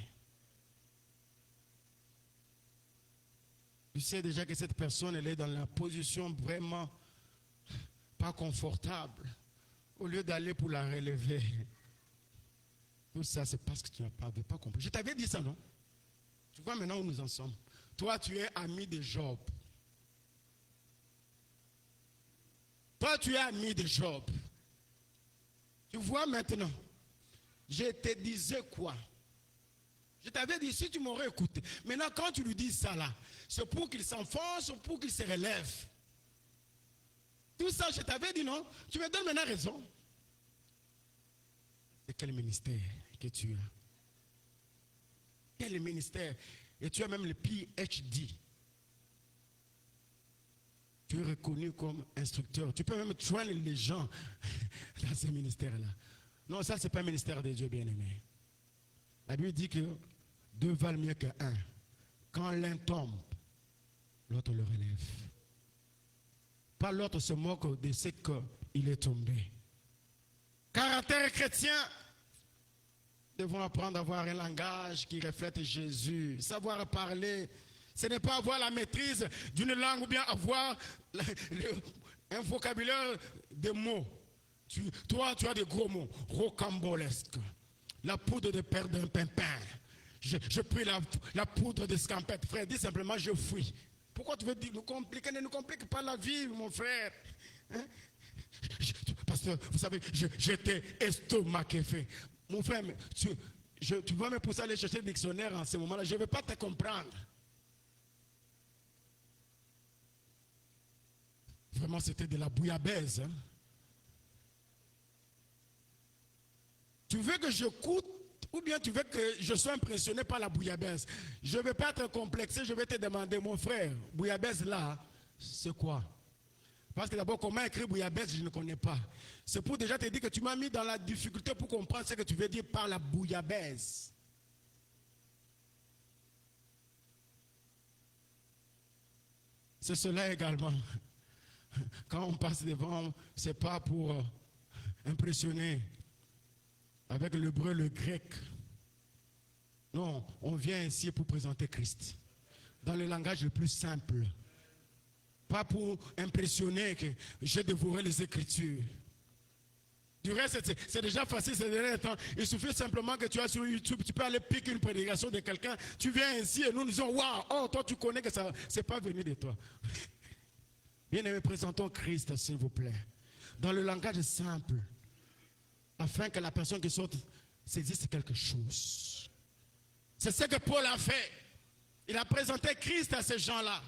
Tu sais déjà que cette personne, elle est dans la position vraiment pas confortable. Au lieu d'aller pour la relever. Tout ça, c'est parce que tu n'avais pas compris. Je t'avais dit ça, non? Tu vois maintenant où nous en sommes. Toi, tu es ami de Job. Toi, tu es ami de Job. Tu vois maintenant, je te disais quoi? Je t'avais dit, si tu m'aurais écouté. Maintenant, quand tu lui dis ça là, c'est pour qu'il s'enfonce ou pour qu'il se relève. Tout ça, je t'avais dit non. Tu me donnes maintenant raison. C'est quel ministère que tu as? Quel ministère? Et tu as même le PhD. Tu es reconnu comme instructeur. Tu peux même traîner les gens dans ce ministère-là. Non, ça, ce n'est pas un ministère de Dieu bien-aimé. La Bible dit que deux valent mieux qu'un. Quand l'un tombe, l'autre le relève. Pas l'autre se moque de ce qu'il est tombé. Caractère chrétien, devons apprendre à avoir un langage qui reflète Jésus. Savoir parler. Ce n'est pas avoir la maîtrise d'une langue ou bien avoir un vocabulaire de mots. Toi, tu as des gros mots, rocambolesques. La poudre de père d'un pimpin. Je prie la poudre de scampette. Frère, dis simplement, je fuis. Pourquoi tu veux nous compliquer? Ne nous complique pas la vie, mon frère. Hein? Parce que, vous savez, j'étais estomaqué fait. Mon frère, tu vas me pousser à aller chercher le dictionnaire en ce moment-là. Je ne vais pas te comprendre. Vraiment, c'était de la bouillabaisse. Hein? Tu veux que je coûte ou bien tu veux que je sois impressionné par la bouillabaisse? Je ne vais pas être complexé, je vais te demander, mon frère, bouillabaisse là, c'est quoi? Parce que d'abord, comment écrire bouillabaisse, je ne connais pas. C'est pour déjà te dire que tu m'as mis dans la difficulté pour comprendre ce que tu veux dire par la bouillabaisse. C'est cela également. Quand on passe devant, ce n'est pas pour impressionner avec l'hébreu, le grec. Non, on vient ici pour présenter Christ. Dans le langage le plus simple. Pas pour impressionner que j'ai dévoré les Écritures. Du reste, c'est déjà facile ces derniers temps. Il suffit simplement que tu as sur YouTube, tu peux aller piquer une prédication de quelqu'un. Tu viens ici et nous disons, waouh, oh, toi tu connais que ça n'est pas venu de toi. Bien-aimés, présentons Christ, s'il vous plaît. Dans le langage simple, afin que la personne qui saute saisisse quelque chose. C'est ce que Paul a fait. Il a présenté Christ à ces gens-là.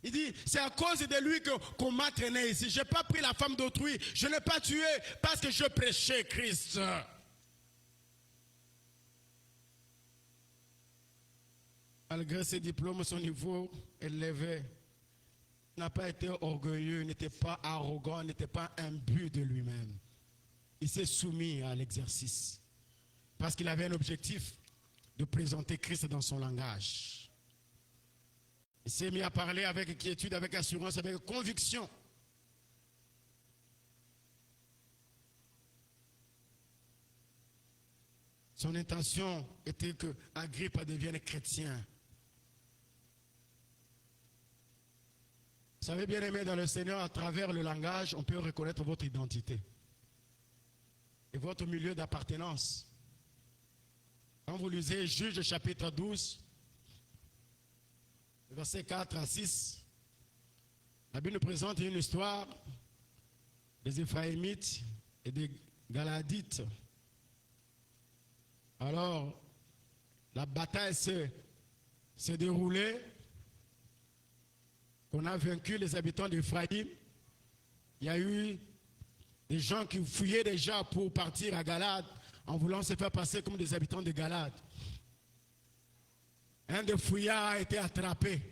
Il dit, c'est à cause de lui qu'on m'a traîné ici. Je n'ai pas pris la femme d'autrui. Je n'ai pas tué parce que je prêchais Christ. Malgré ses diplômes, son niveau élevé, il n'a pas été orgueilleux, il n'était pas arrogant, il n'était pas imbu de lui-même. Il s'est soumis à l'exercice parce qu'il avait un objectif de présenter Christ dans son langage. Il s'est mis à parler avec quiétude, avec assurance, avec conviction. Son intention était que Agrippa devienne chrétien. Vous savez, bien aimé dans le Seigneur, à travers le langage, on peut reconnaître votre identité et votre milieu d'appartenance. Quand vous lisez Juges chapitre 12, versets 4 à 6, la Bible nous présente une histoire des Éphraïmites et des Galadites. Alors, la bataille s'est déroulée. On a vaincu les habitants d'Éphraïm. Il y a eu des gens qui fuyaient déjà pour partir à Galade en voulant se faire passer comme des habitants de Galade. Un des fuyards a été attrapé.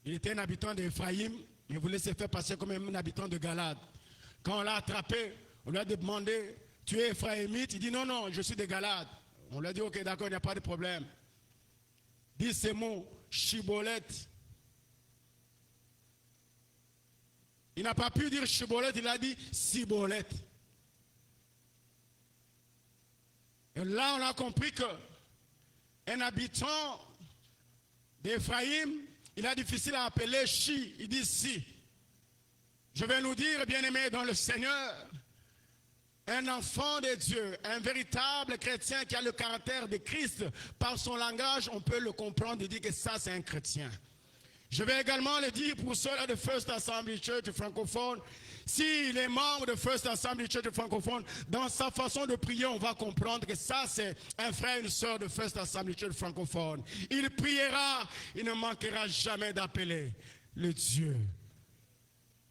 Il était un habitant d'Éphraïm, il voulait se faire passer comme un habitant de Galade. Quand on l'a attrapé, on lui a demandé, tu es Éphraïmite? Il dit non, non, je suis de Galade. On lui a dit, ok, d'accord, il n'y a pas de problème. Dis ces mots, Chibolette. Il n'a pas pu dire Chibolette, il a dit Cibolette. Et là, on a compris qu'un habitant d'Éphraïm, il est difficile à appeler Chi, il dit Si. Je vais nous dire, bien-aimés dans le Seigneur, un enfant de Dieu, un véritable chrétien qui a le caractère de Christ, par son langage, on peut le comprendre et dire que ça, c'est un chrétien. Je vais également le dire pour ceux-là de First Assembly Church francophone. S'il est membre de First Assembly Church francophone, dans sa façon de prier, on va comprendre que ça, c'est un frère et une sœur de First Assembly Church francophone. Il priera, il ne manquera jamais d'appeler le Dieu,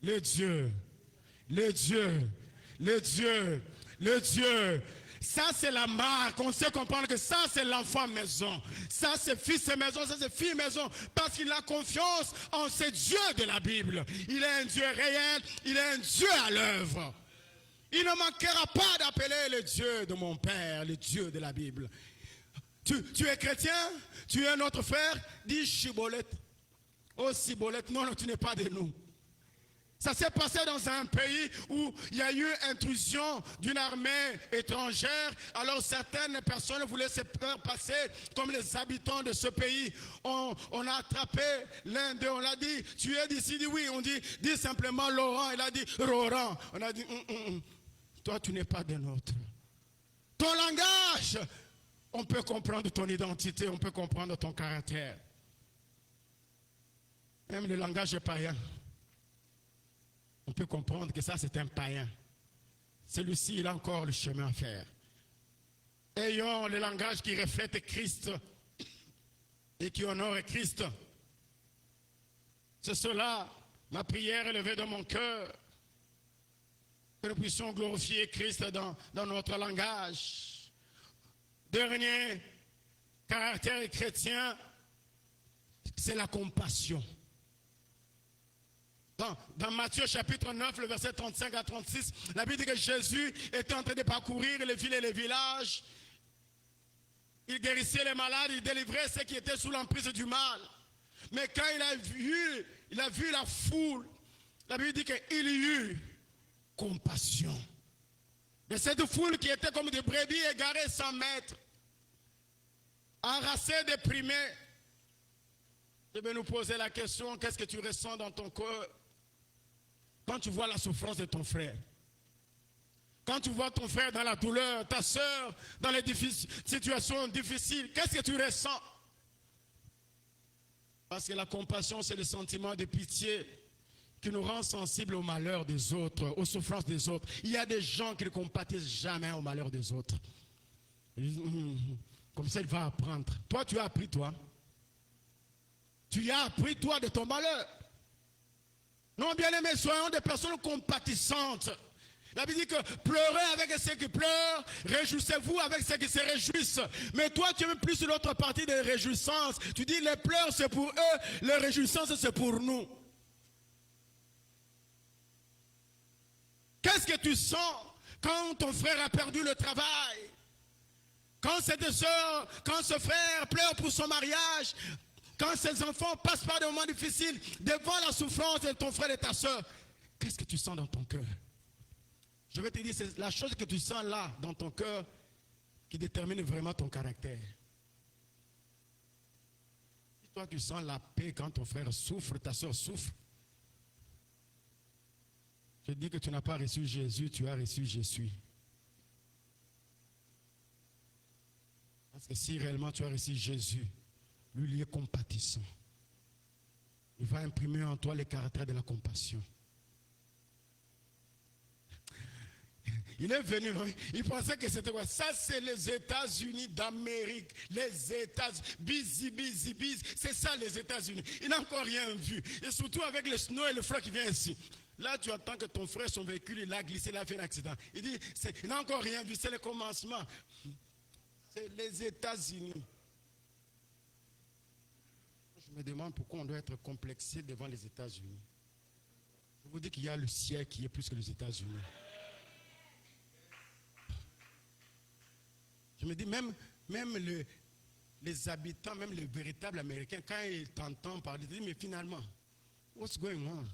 le Dieu, le Dieu, le Dieu, le Dieu. Ça, c'est la marque. On sait comprendre que ça, c'est l'enfant maison. Ça, c'est fils maison. Ça, c'est fille maison. Parce qu'il a confiance en ce Dieu de la Bible. Il est un Dieu réel. Il est un Dieu à l'œuvre. Il ne manquera pas d'appeler le Dieu de mon Père, le Dieu de la Bible. Tu es chrétien? Tu es notre frère? Dis Chibolette. Oh, Cibolette. Non, non, tu n'es pas de nous. Ça s'est passé dans un pays où il y a eu intrusion d'une armée étrangère. Alors certaines personnes voulaient se faire passer comme les habitants de ce pays. On a attrapé l'un d'eux, on l'a dit, tu es d'ici, il dit oui, on dit, dis simplement Laurent, il a dit Laurent. On a dit, toi tu n'es pas des nôtres. Ton langage, on peut comprendre ton identité, on peut comprendre ton caractère. Même le langage est païen. On peut comprendre que ça, c'est un païen. Celui-ci, il a encore le chemin à faire. Ayons le langage qui reflète Christ et qui honore Christ. C'est cela, ma prière élevée dans mon cœur, que nous puissions glorifier Christ dans notre langage. Dernier caractère chrétien, c'est la compassion. Dans Matthieu chapitre 9, le verset 35 à 36, la Bible dit que Jésus était en train de parcourir les villes et les villages. Il guérissait les malades, il délivrait ceux qui étaient sous l'emprise du mal. Mais quand il a vu la foule, la Bible dit qu'il y eut compassion. De cette foule qui était comme des brebis égarées sans maître, harassées, déprimées. Je vais nous poser la question, qu'est-ce que tu ressens dans ton cœur quand tu vois la souffrance de ton frère? Quand tu vois ton frère dans la douleur, ta soeur dans les situations difficiles, qu'est-ce que tu ressens? Parce que la compassion, c'est le sentiment de pitié qui nous rend sensibles au malheur des autres, aux souffrances des autres. Il y a des gens qui ne compatissent jamais au malheur des autres. Comme ça, il va apprendre. Toi, tu as appris, toi. Tu as appris, toi, de ton malheur. Non, bien aimés, soyons des personnes compatissantes. La Bible dit que pleurez avec ceux qui pleurent, réjouissez-vous avec ceux qui se réjouissent. Mais toi, tu veux plus l'autre partie des réjouissances. Tu dis, les pleurs, c'est pour eux, les réjouissances, c'est pour nous. Qu'est-ce que tu sens quand ton frère a perdu le travail? Quand cette soeur, quand ce frère pleure pour son mariage, quand ses enfants passent par des moments difficiles, devant la souffrance de ton frère et ta soeur, qu'est-ce que tu sens dans ton cœur? Je vais te dire, c'est la chose que tu sens là, dans ton cœur, qui détermine vraiment ton caractère. Si toi, tu sens la paix quand ton frère souffre, ta soeur souffre, je dis que tu n'as pas reçu Jésus, tu as reçu Jésus. Parce que si réellement tu as reçu Jésus, lui, il est compatissant. Il va imprimer en toi le caractère de la compassion. Il est venu, il pensait que c'était quoi? Ça, c'est les États-Unis d'Amérique. Les États-Unis, busy. C'est ça, les États-Unis. Il n'a encore rien vu. Et surtout avec le snow et le froid qui vient ici. Là, tu attends que ton frère, son véhicule, il a glissé, il a fait un accident. Il dit, il n'a encore rien vu, c'est le commencement. C'est les États-Unis. Je me demande pourquoi on doit être complexé devant les États-Unis. Je vous dis qu'il y a le ciel qui est plus que les États-Unis. Je me dis, même les habitants, même les véritables Américains, quand ils t'entendent parler, ils disent, mais finalement, what's going on?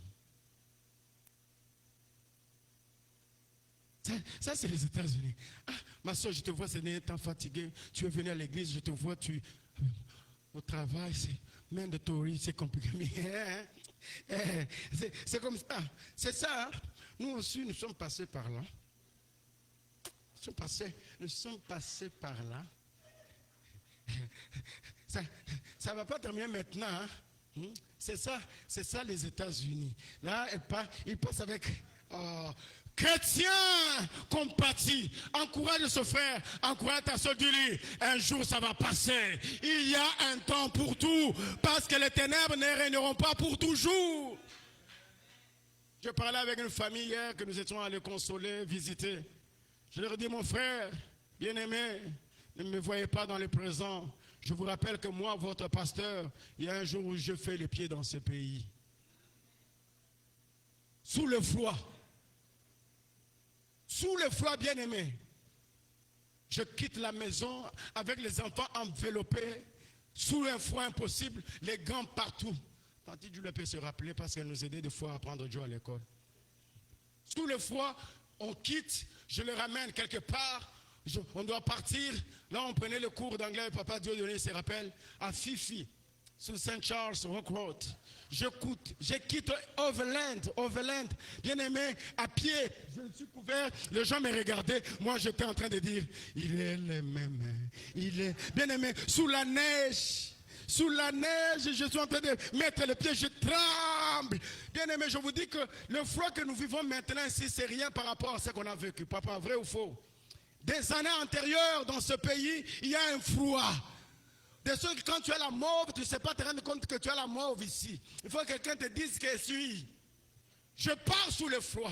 Ça c'est les États-Unis. Ah, ma soeur, je te vois, c'est étant fatigué. Tu es venu à l'église, je te vois, au travail, c'est même de touristes, c'est compliqué. C'est comme ça. C'est ça. Hein? Nous aussi, nous sommes passés par là. Nous sommes passés par là. Ça ne va pas terminer maintenant. Hein? C'est ça les États-Unis. Là, ils passent avec chrétien compatis. Encourage ce frère, encourage ta soeur, dis-lui, un jour ça va passer. Il y a un temps pour tout, parce que les ténèbres ne régneront pas pour toujours. Je parlais avec une famille hier que nous étions allés consoler, visiter. Je leur ai dit, mon frère, bien-aimé, ne me voyez pas dans le présent. Je vous rappelle que moi, votre pasteur, il y a un jour où je fais les pieds dans ce pays. Sous le froid. Sous le froid, bien-aimé. Je quitte la maison avec les enfants enveloppés, sous un froid impossible, les gants partout. Tante Dieu peut se rappeler parce qu'elle nous aidait des fois à apprendre Dieu à l'école. Sous le froid, on quitte, je le ramène quelque part, on doit partir. Là, on prenait le cours d'anglais, papa Dieu donné se rappelle, à Fifi, sur Saint Charles Rock Road. Je quitte Overland, bien aimé, à pied. Je me suis couvert, les gens me regardaient. Moi, j'étais en train de dire, il est le même. Il est, bien aimé, sous la neige. Sous la neige, je suis en train de mettre les pieds, je tremble. Bien aimé, je vous dis que le froid que nous vivons maintenant ici, c'est rien par rapport à ce qu'on a vécu. Papa, vrai ou faux? Des années antérieures dans ce pays, il y a un froid. De ceux que quand tu as la mauve, tu ne sais pas te rendre compte que tu as la mauve ici. Il faut que quelqu'un te dise que je suis. Je pars sous le froid.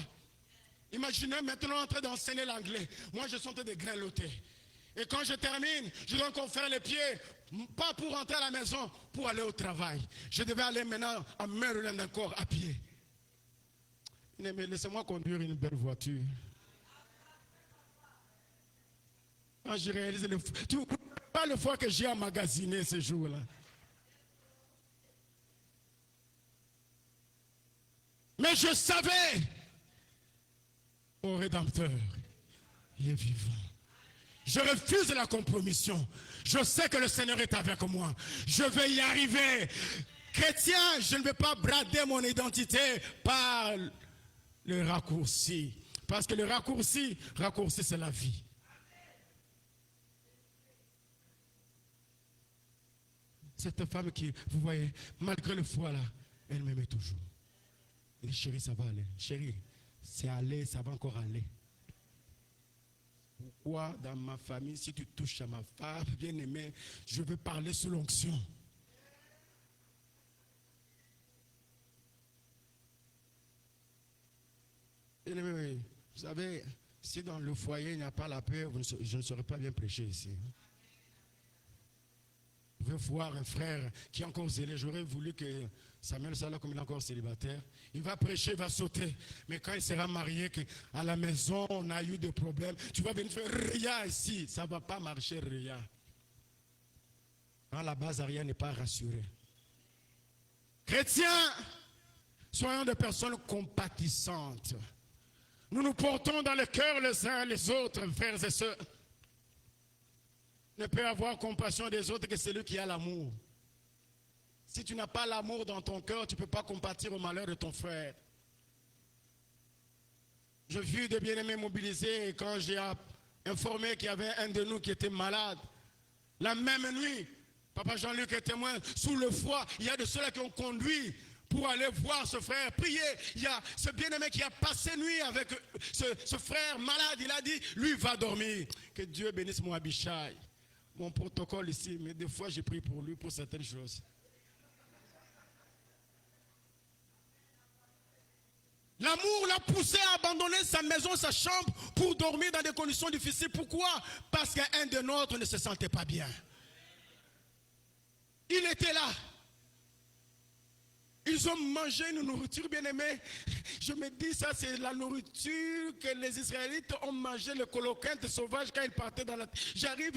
Imaginez maintenant en train d'enseigner l'anglais. Moi, je suis en train de grelotter. Et quand je termine, je dois encore faire les pieds, pas pour rentrer à la maison, pour aller au travail. Je devais aller maintenant à Maryland encore à pied. Mais laissez-moi conduire une belle voiture. Quand je réalise tu ne vois pas le fois que j'ai emmagasiné ce jour-là. Mais je savais, mon Rédempteur, il est vivant. Je refuse la compromission. Je sais que le Seigneur est avec moi. Je vais y arriver. Chrétien, je ne vais pas brader mon identité par le raccourci. Parce que le raccourci c'est la vie. Cette femme qui, vous voyez, malgré le froid là, elle m'aimait toujours. Il dit, chérie, ça va aller. Chérie, c'est aller, ça va encore aller. Pourquoi dans ma famille, si tu touches à ma femme, bien aimé, je veux parler sous l'onction. Bien aimé, vous savez, si dans le foyer il n'y a pas la paix, je ne saurais pas bien prêcher ici. Vous pouvez voir un frère qui est encore zélé. J'aurais voulu que Samuel soit là comme il est encore célibataire. Il va prêcher, il va sauter. Mais quand il sera marié, à la maison, on a eu des problèmes. Tu vas venir faire rien ici. Ça ne va pas marcher, rien. Dans la base, rien n'est pas rassuré. Chrétiens, soyons des personnes compatissantes. Nous nous portons dans le cœur les uns les autres, frères et sœurs. Ne peut avoir compassion des autres que celui qui a l'amour. Si tu n'as pas l'amour dans ton cœur, tu ne peux pas compatir au malheur de ton frère. J'ai vu des bien-aimés mobilisés et quand j'ai informé qu'il y avait un de nous qui était malade, la même nuit, Papa Jean-Luc est témoin, sous le froid, il y a de ceux-là qui ont conduit pour aller voir ce frère, prier. Il y a ce bien-aimé qui a passé nuit avec ce frère malade, il a dit, lui va dormir. Que Dieu bénisse mon Abishai. Mon protocole ici, mais des fois j'ai pris pour lui pour certaines choses. L'amour l'a poussé à abandonner sa maison, sa chambre pour dormir dans des conditions difficiles. Pourquoi? Parce qu'un de nôtres ne se sentait pas bien. Il était là. Ils ont mangé une nourriture bien-aimée. Je me dis, ça c'est la nourriture que les Israélites ont mangé, le colocante sauvage quand ils partaient dans la... J'arrive,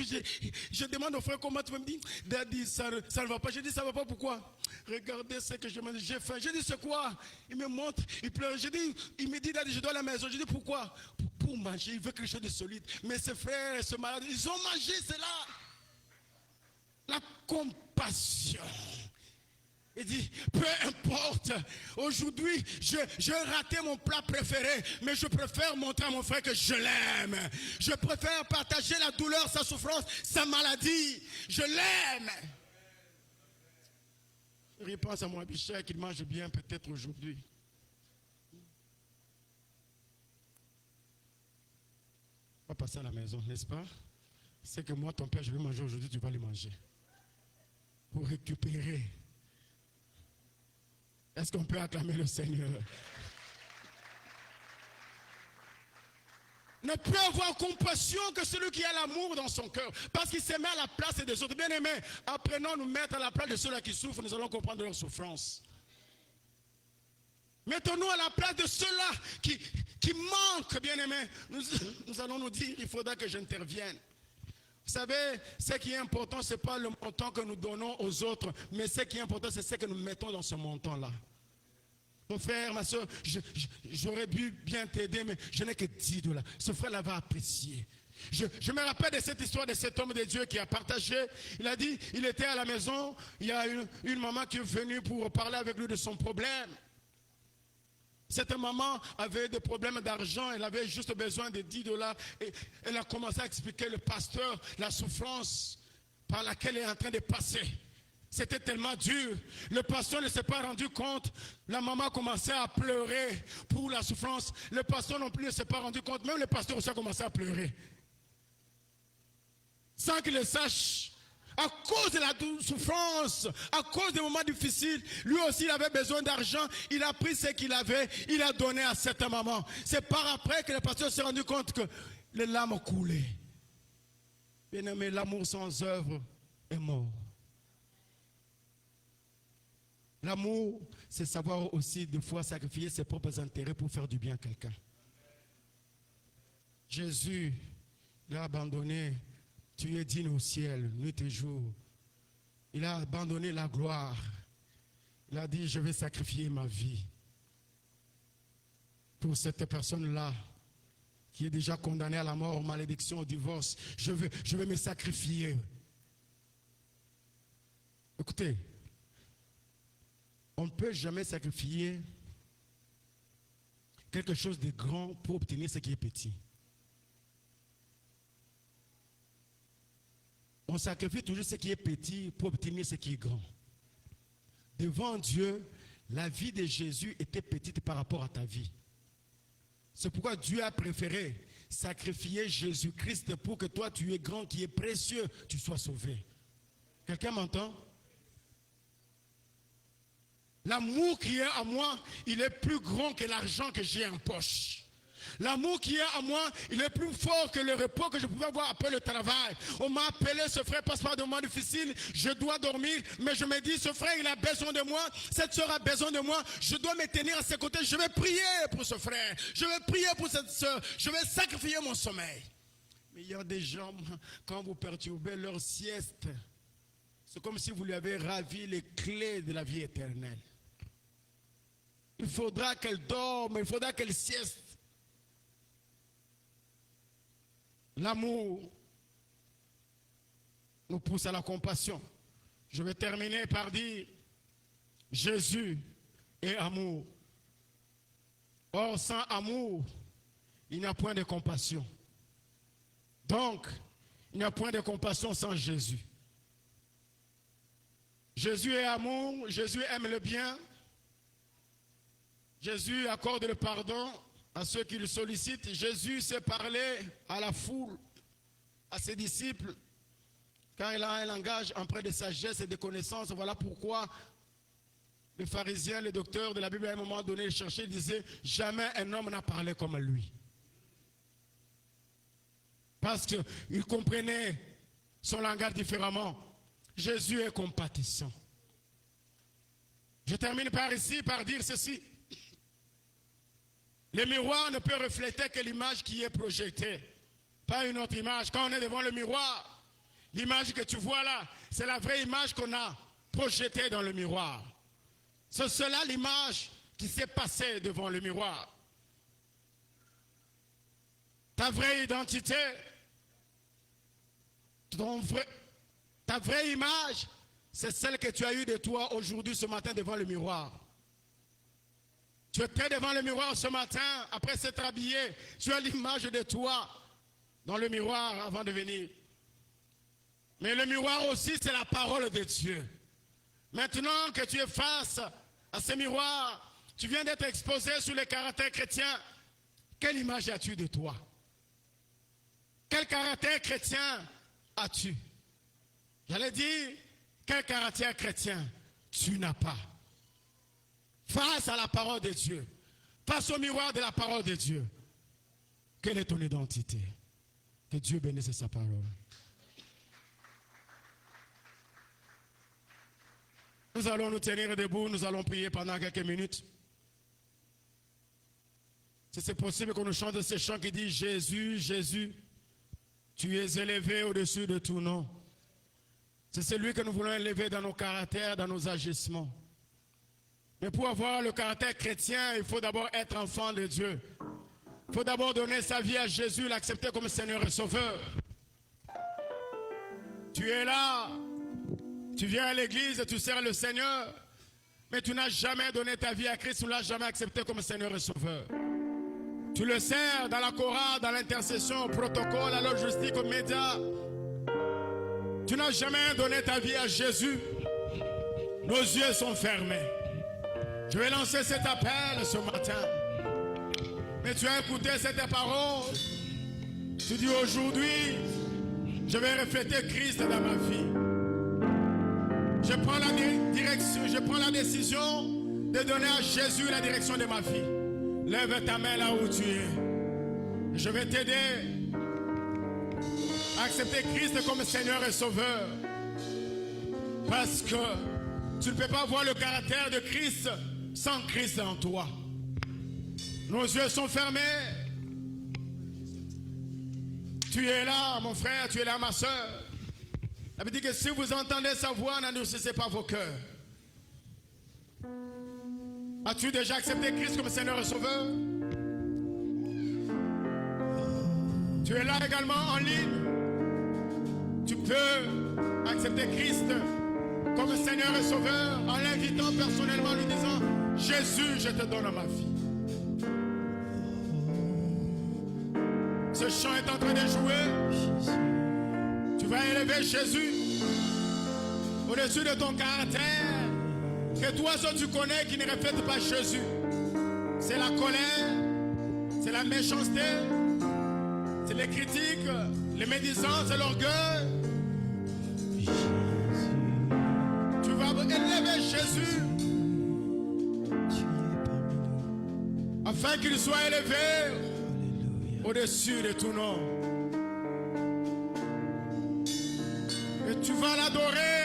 je demande au frère comment tu me dis, Daddy, ça ne va pas. Je dis, ça ne va pas, pourquoi? Regardez ce que je mange, j'ai faim. Je dis, c'est quoi? Il me montre, il pleure. Je dis, il me dit, Daddy, je dois à la maison. Je dis, pourquoi? Pour manger, il veut quelque chose de solide. Mais ses frères et ses malades, ils ont mangé cela. La compassion. Il dit, peu importe, aujourd'hui, j'ai raté mon plat préféré, mais je préfère montrer à mon frère que je l'aime. Je préfère partager la douleur, sa souffrance, sa maladie. Je l'aime. Je repense à mon Abishai qu'il mange bien peut-être aujourd'hui. On va passer à la maison, n'est-ce pas? C'est que moi, ton père, je vais manger aujourd'hui, tu vas le manger. Pour récupérer. Est-ce qu'on peut acclamer le Seigneur? Ne peut avoir compassion que celui qui a l'amour dans son cœur. Parce qu'il se met à la place des autres. Bien aimés, apprenons à nous mettre à la place de ceux-là qui souffrent. Nous allons comprendre leur souffrance. Mettons-nous à la place de ceux-là qui manquent, bien aimés. Nous allons nous dire, il faudra que j'intervienne. Vous savez, ce qui est important, ce n'est pas le montant que nous donnons aux autres, mais ce qui est important, c'est ce que nous mettons dans ce montant-là. Mon frère, ma soeur, j'aurais dû bien t'aider, mais je n'ai que 10 $. Ce frère-là va apprécier. Je me rappelle de cette histoire de cet homme de Dieu qui a partagé. Il a dit, il était à la maison, il y a une maman qui est venue pour parler avec lui de son problème. Cette maman avait des problèmes d'argent, elle avait juste besoin de 10 $. Et elle a commencé à expliquer au pasteur la souffrance par laquelle elle est en train de passer. C'était tellement dur. Le pasteur ne s'est pas rendu compte. La maman commençait à pleurer pour la souffrance. Le pasteur non plus ne s'est pas rendu compte. Même le pasteur aussi a commencé à pleurer. Sans qu'il le sache. À cause de la souffrance, à cause des moments difficiles, lui aussi il avait besoin d'argent, il a pris ce qu'il avait, il a donné à cette maman. C'est par après que le pasteur s'est rendu compte que les larmes coulaient. Bien aimé, l'amour sans œuvre est mort. L'amour, c'est savoir aussi des fois sacrifier ses propres intérêts pour faire du bien à quelqu'un. Jésus l'a abandonné. Tu es digne au ciel, nuit et jour. Il a abandonné la gloire. Il a dit, je vais sacrifier ma vie pour cette personne-là qui est déjà condamnée à la mort, aux malédictions, au divorce. Je vais me sacrifier. Écoutez, on ne peut jamais sacrifier quelque chose de grand pour obtenir ce qui est petit. On sacrifie toujours ce qui est petit pour obtenir ce qui est grand. Devant Dieu, la vie de Jésus était petite par rapport à ta vie. C'est pourquoi Dieu a préféré sacrifier Jésus-Christ pour que toi, tu es grand, qui est précieux, tu sois sauvé. Quelqu'un m'entend? L'amour qui est à moi, il est plus grand que l'argent que j'ai en poche. L'amour qui est à moi, il est plus fort que le repos que je pouvais avoir après le travail. On m'a appelé, ce frère passe par des moments difficiles, je dois dormir, mais je me dis, ce frère, il a besoin de moi, cette soeur a besoin de moi, je dois me tenir à ses côtés, je vais prier pour ce frère, je vais prier pour cette soeur, je vais sacrifier mon sommeil. Mais il y a des gens, quand vous perturbez leur sieste, c'est comme si vous lui avez ravi les clés de la vie éternelle. Il faudra qu'elle dorme, il faudra qu'elle sieste. L'amour nous pousse à la compassion. Je vais terminer par dire, Jésus est amour. Or, sans amour, il n'y a point de compassion. Donc, il n'y a point de compassion sans Jésus. Jésus est amour, Jésus aime le bien. Jésus accorde le pardon à ceux qui le sollicitent. Jésus sait parler à la foule, à ses disciples, car il a un langage empreint de sagesse et de connaissance. Voilà pourquoi les pharisiens, les docteurs de la Bible, à un moment donné, cherchaient, disaient, jamais un homme n'a parlé comme lui. Parce qu'il comprenait son langage différemment. Jésus est compatissant. Je termine par ici, par dire ceci. Le miroir ne peut refléter que l'image qui est projetée, pas une autre image. Quand on est devant le miroir, l'image que tu vois là, c'est la vraie image qu'on a projetée dans le miroir. C'est cela l'image qui s'est passée devant le miroir. Ta vraie identité, ta vraie image, c'est celle que tu as eue de toi aujourd'hui, ce matin, devant le miroir. Tu étais devant le miroir ce matin, après s'être habillé, tu as l'image de toi dans le miroir avant de venir. Mais le miroir aussi, c'est la parole de Dieu. Maintenant que tu es face à ce miroir, tu viens d'être exposé sur le caractère chrétien. Quelle image as-tu de toi? Quel caractère chrétien as-tu? J'allais dire, quel caractère chrétien tu n'as pas? Face à la parole de Dieu, face au miroir de la parole de Dieu, quelle est ton identité? Que Dieu bénisse sa parole. Nous allons nous tenir debout, nous allons prier pendant quelques minutes. Si c'est possible qu'on nous chante ce chant qui dit, Jésus, Jésus, tu es élevé au-dessus de tout nom. C'est celui que nous voulons élever dans nos caractères, dans nos agissements. Mais pour avoir le caractère chrétien, il faut d'abord être enfant de Dieu. Il faut d'abord donner sa vie à Jésus, l'accepter comme Seigneur et Sauveur. Tu es là, tu viens à l'église et tu sers le Seigneur, mais tu n'as jamais donné ta vie à Christ, tu ne l'as jamais accepté comme Seigneur et Sauveur. Tu le sers dans la chorale, dans l'intercession, au protocole, à la logistique, aux médias. Tu n'as jamais donné ta vie à Jésus. Nos yeux sont fermés. Je vais lancer cet appel ce matin. Mais tu as écouté cette parole. Tu dis aujourd'hui, je vais refléter Christ dans ma vie. Je prends la direction, je prends la décision de donner à Jésus la direction de ma vie. Lève ta main là où tu es. Je vais t'aider à accepter Christ comme Seigneur et Sauveur. Parce que tu ne peux pas voir le caractère de Christ sans Christ en toi. Nos yeux sont fermés. Tu es là, mon frère, tu es là, ma soeur. Ça veut dire que si vous entendez sa voix, n'endurcissez pas vos cœurs. As-tu déjà accepté Christ comme Seigneur et Sauveur? Tu es là également en ligne. Tu peux accepter Christ comme Seigneur et Sauveur en l'invitant personnellement, en lui disant, Jésus, je te donne ma vie. Ce chant est en train de jouer. Tu vas élever Jésus au-dessus de ton caractère. que toi seul tu connais qui ne reflète pas Jésus. C'est la colère, c'est la méchanceté, c'est les critiques, les médisances, c'est l'orgueil. Tu vas élever Jésus afin qu'il soit élevé au-dessus de tout nom. Et tu vas l'adorer.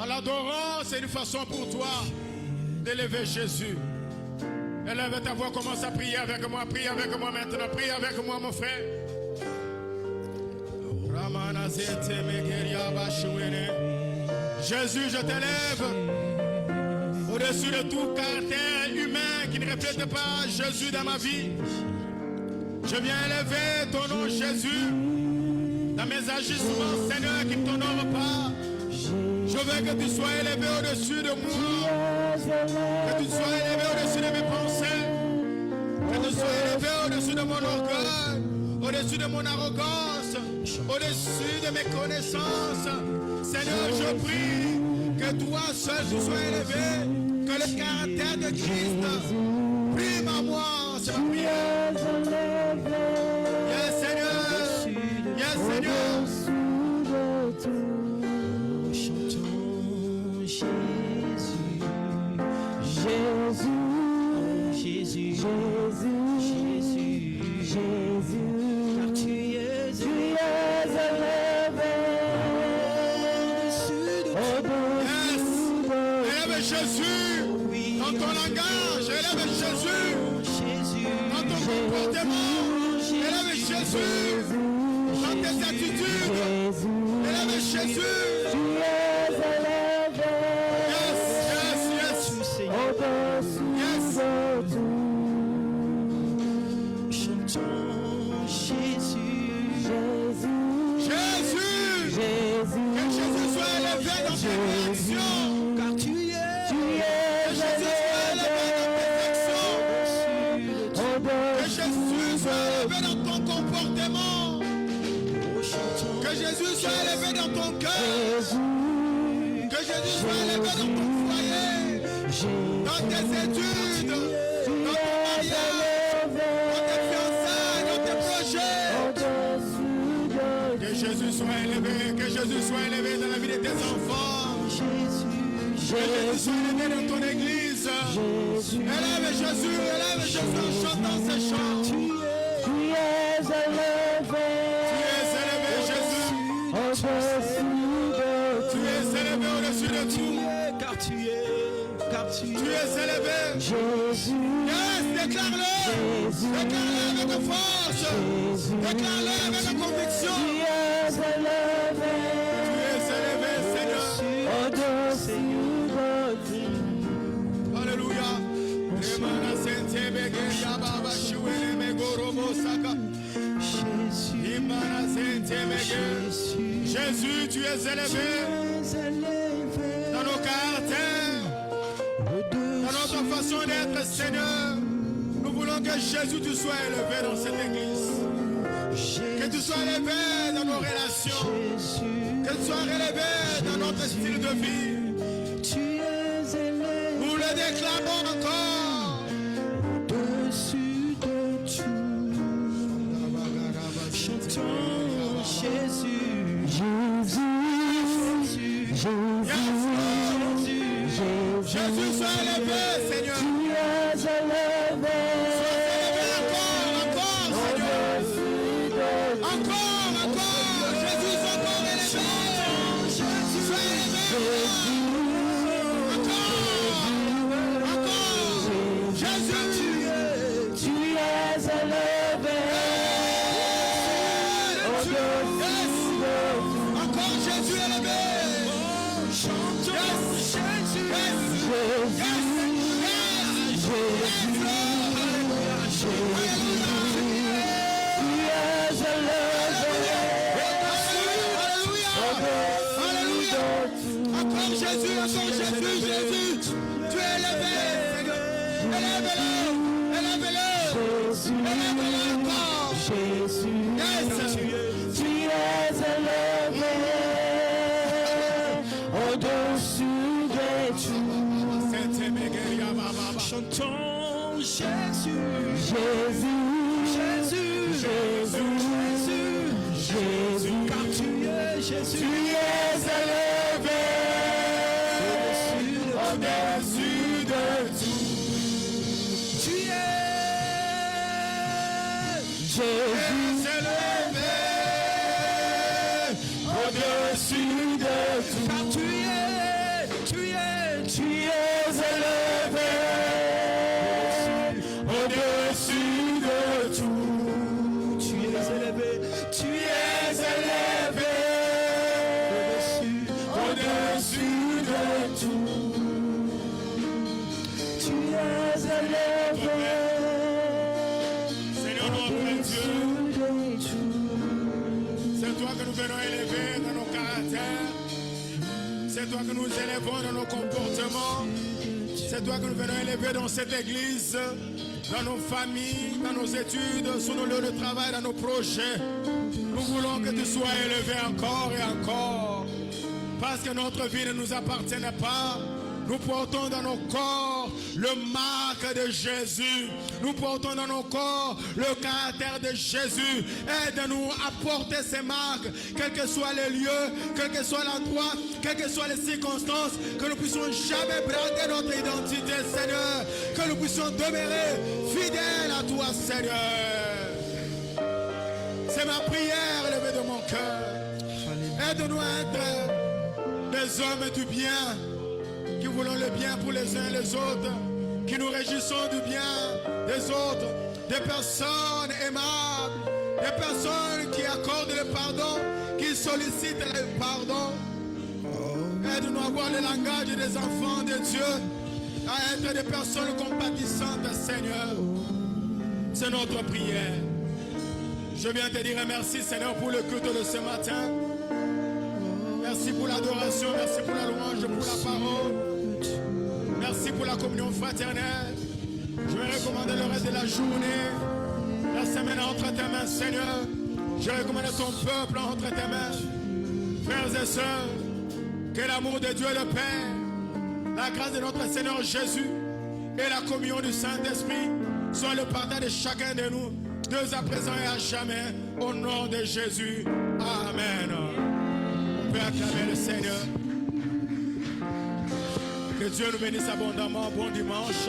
En l'adorant, c'est une façon pour toi d'élever Jésus. Élève ta voix, commence à prier avec moi maintenant, prie avec moi mon frère. Jésus, je t'élève au-dessus de tout caractère humain qui ne reflète pas Jésus dans ma vie. Je viens élever ton nom Jésus dans mes agissements, Seigneur, qui ne t'honorent pas. Je veux que tu sois élevé au-dessus de moi, que tu sois élevé au-dessus de mes pensées, que tu sois élevé au-dessus de mon orgueil, au-dessus de mon arrogance, au-dessus de mes connaissances. Seigneur, je prie que toi seul tu sois élevé, que le caractère de Christ prime à moi, c'est ma prière. Yes, Seigneur, yes, Seigneur. Jésus, car tu es élevé Élève Jésus dans ton langage, élève Jésus dans ton comportement, élève Jésus dans tes attitudes, élève Jésus. Dans tes études, dans ton mariage, dans tes fiançailles, dans tes projets. Que Jésus soit élevé, que Jésus soit élevé dans la vie de tes enfants. Que Jésus soit élevé dans ton église. Élève Jésus en chantant ces chants. Tu es élevé, Jésus. Tu es élevé au-dessus de tout. Tu es élevé. Jésus. Yes, déclare-le. Déclare-le avec force. Déclare-le avec conviction. Tu es élevé. Tu es élevé, Seigneur. Alléluia. Jésus, tu es élevé dans nos caractères, dans notre façon d'être, Seigneur. Nous voulons que Jésus, tu sois élevé dans cette église. Que tu sois élevé dans nos relations. Que tu sois élevé dans notre style de vie. Nous le déclarons encore. Au-dessus de tout. Chantons Jésus. Jésus, sois élevé, Seigneur. Tu es élevé. Sois élevé encore, Seigneur. Encore. Jésus, encore élevé. Sois élevé. Encore. Jésus, tu es élevé. Encore Jésus élevé. Jésus, tu es élevé, Seigneur. Élève-le. Tu es élevé au-dessus de tout. Tu es Jésus. Élevé au-dessus de tout. Car tu es élevé au-dessus de tout. Tu es élevé. Tu es élevé au-dessus de tout. Tu es élevé. Seigneur notre Dieu, c'est toi que nous venons élever dans nos caractères. C'est toi que nous élevons dans nos comportements. C'est toi que nous venons élever dans cette église, dans nos familles, dans nos études, sur nos lieux de travail, dans nos projets. Nous voulons que tu sois élevé encore et encore. Parce que notre vie ne nous appartient pas. Nous portons dans nos corps le marque de Jésus. Nous portons dans nos corps le caractère de Jésus. Aide-nous à porter ces marques, quels que soient les lieux, quel que soit l'endroit, quelles que soient les circonstances, que nous puissions jamais brader notre identité, Seigneur. Que nous puissions demeurer fidèles à toi, Seigneur. C'est ma prière élevée de mon cœur. Aide-nous à être des hommes du bien, qui voulons le bien pour les uns et les autres, qui nous réjouissons du bien des autres, des personnes aimables, des personnes qui accordent le pardon, qui sollicitent le pardon. Aide-nous à avoir le langage des enfants de Dieu, à être des personnes compatissantes, Seigneur. C'est notre prière. Je viens te dire merci, Seigneur, pour le culte de ce matin. Merci pour l'adoration, merci pour la louange, pour la parole. Merci pour la communion fraternelle. Je vais recommander le reste de la journée, la semaine entre tes mains, Seigneur. Je recommande ton peuple entre tes mains. Frères et sœurs, que l'amour de Dieu le Père, la grâce de notre Seigneur Jésus et la communion du Saint-Esprit soient le partage de chacun de nous, dès à présent et à jamais, au nom de Jésus. Amen. On peut acclamer le Seigneur. Que Dieu nous bénisse abondamment. Bon dimanche.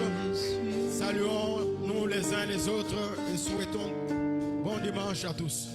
Saluons-nous les uns les autres et souhaitons bon dimanche à tous.